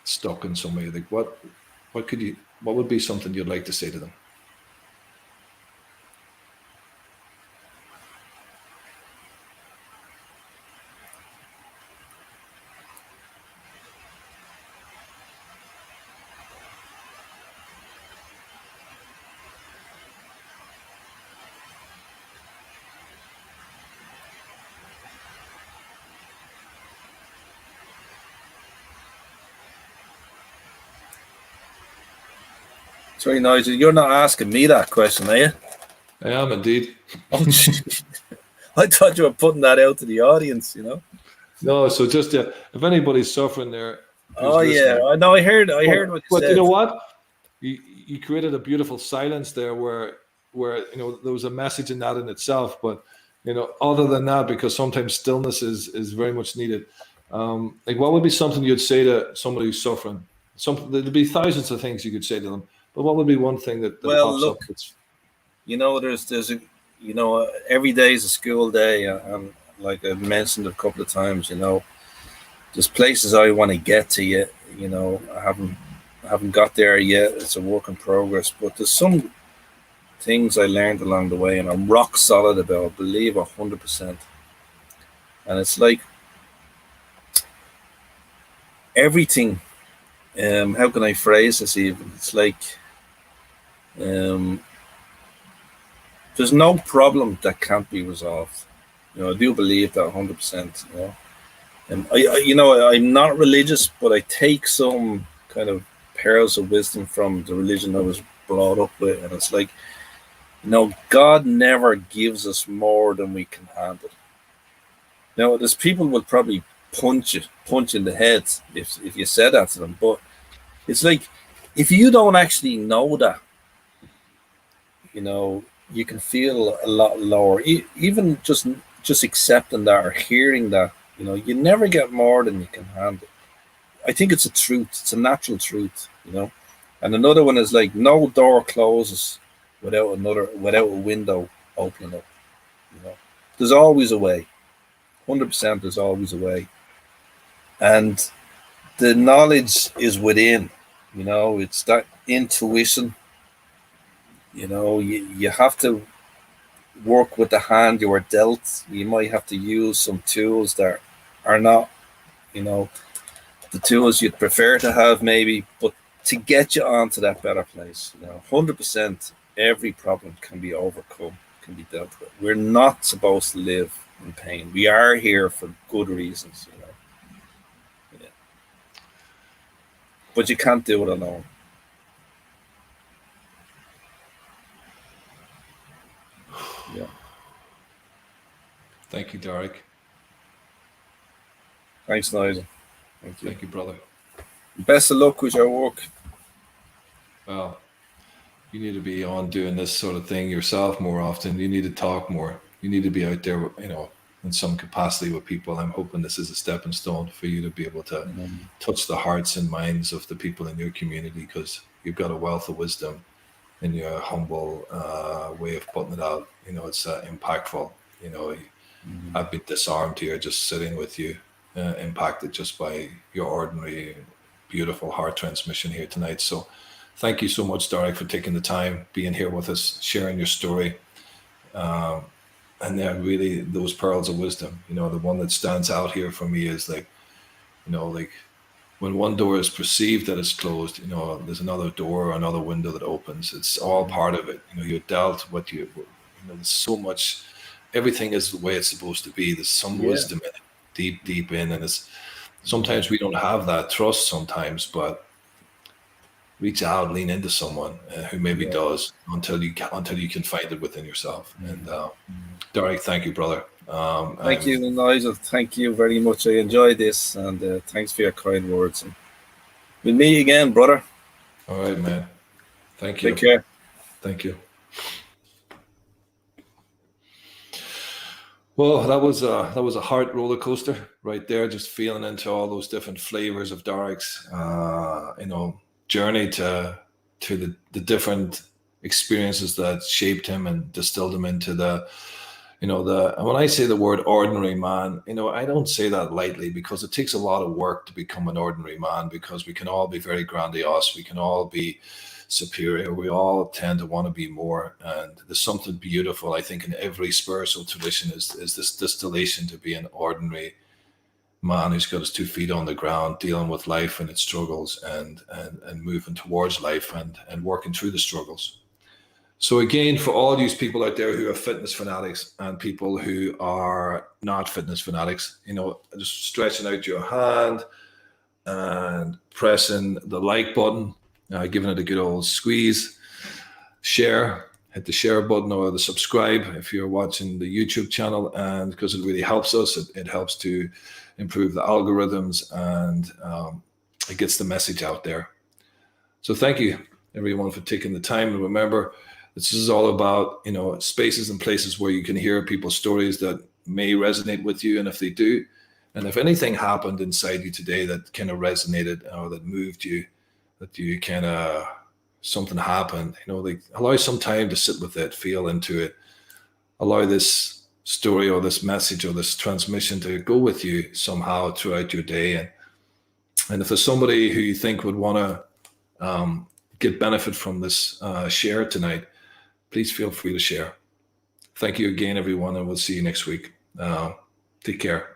stuck in some way, like what would be something you'd like to say to them? Sorry, Nigel, you're not asking me that question, are you? I am indeed. Oh, I thought you were putting that out to the audience, you know. No, so just if anybody's suffering there. Oh yeah, I know. I heard what you said. But you know what? You created a beautiful silence there, where you know there was a message in that in itself. But you know, other than that, because sometimes stillness is very much needed. Like, what would be something you'd say to somebody who's suffering? There'd be thousands of things you could say to them, but what would be one thing that pops up? You know, there's a, you know, every day is a school day, and like I mentioned a couple of times, there's places I want to get to yet. I haven't got there yet. It's a work in progress, but there's some things I learned along the way, and I'm rock solid about. Believe 100%. And it's like everything. How can I phrase this? Even it's like um, there's no problem that can't be resolved. I do believe that 100%. And I'm not religious, but I take some kind of pearls of wisdom from the religion I was brought up with, and it's like, God never gives us more than we can handle. Now, there's people will probably punch in the head if you said that to them, but it's like if you don't actually know that, you can feel a lot lower. Even just accepting that or hearing that, you never get more than you can handle. I think it's a truth. It's a natural truth, And another one is like no door closes without a window opening up. There's always a way. 100%. There's always a way, and the knowledge is within. It's that intuition. You have to work with the hand you are dealt. You might have to use some tools that are not, the tools you'd prefer to have maybe, but to get you onto that better place. 100%, every problem can be overcome, can be dealt with. We're not supposed to live in pain. We are here for good reasons, Yeah. But you can't do it alone. Yeah. Thank you, Darach. Thanks, Nigel. Thank you. Thank you, brother. Best of luck with your work. Well, you need to be on doing this sort of thing yourself more often. You need to talk more. You need to be out there, in some capacity with people. I'm hoping this is a stepping stone for you to be able to touch the hearts and minds of the people in your community, because you've got a wealth of wisdom in your humble way of putting it out. It's impactful. I've been disarmed here just sitting with you, impacted just by your ordinary, beautiful heart transmission here tonight. So thank you so much, Darach, for taking the time, being here with us, sharing your story. And then really those pearls of wisdom, the one that stands out here for me is like when one door is perceived that it's closed, there's another door or another window that opens. It's all part of it. You're dealt what there's so much, everything is the way it's supposed to be. There's some wisdom in it, deep in. And it's sometimes we don't have that trust sometimes, but reach out, lean into someone who maybe does until you can find it within yourself. And Darach, thank you, brother. Thank you, Nigel. Thank you very much. I enjoyed this, and thanks for your kind words. And we'll meet again, brother. All right, man. Thank you. Take care. Thank you. Well, that was a heart roller coaster right there, just feeling into all those different flavors of Darach's journey to the different experiences that shaped him and distilled him into and when I say the word ordinary man, I don't say that lightly, because it takes a lot of work to become an ordinary man, because we can all be very grandiose. We can all be superior. We all tend to want to be more. And there's something beautiful, I think, in every spiritual tradition is this distillation to be an ordinary man who's got his 2 feet on the ground, dealing with life and its struggles, and moving towards life and working through the struggles. So again, for all these people out there who are fitness fanatics and people who are not fitness fanatics, just stretching out your hand and pressing the like button, giving it a good old squeeze, share, hit the share button or the subscribe if you're watching the YouTube channel, and because it really helps us, it helps to improve the algorithms, and it gets the message out there. So thank you everyone for taking the time. And remember, this is all about, spaces and places where you can hear people's stories that may resonate with you. And if they do, and if anything happened inside you today that kind of resonated or that moved you, that you kind of, something happened, allow some time to sit with it, feel into it, allow this story or this message or this transmission to go with you somehow throughout your day. And if there's somebody who you think would want to get benefit from this share tonight, please feel free to share. Thank you again, everyone, and we'll see you next week. Take care.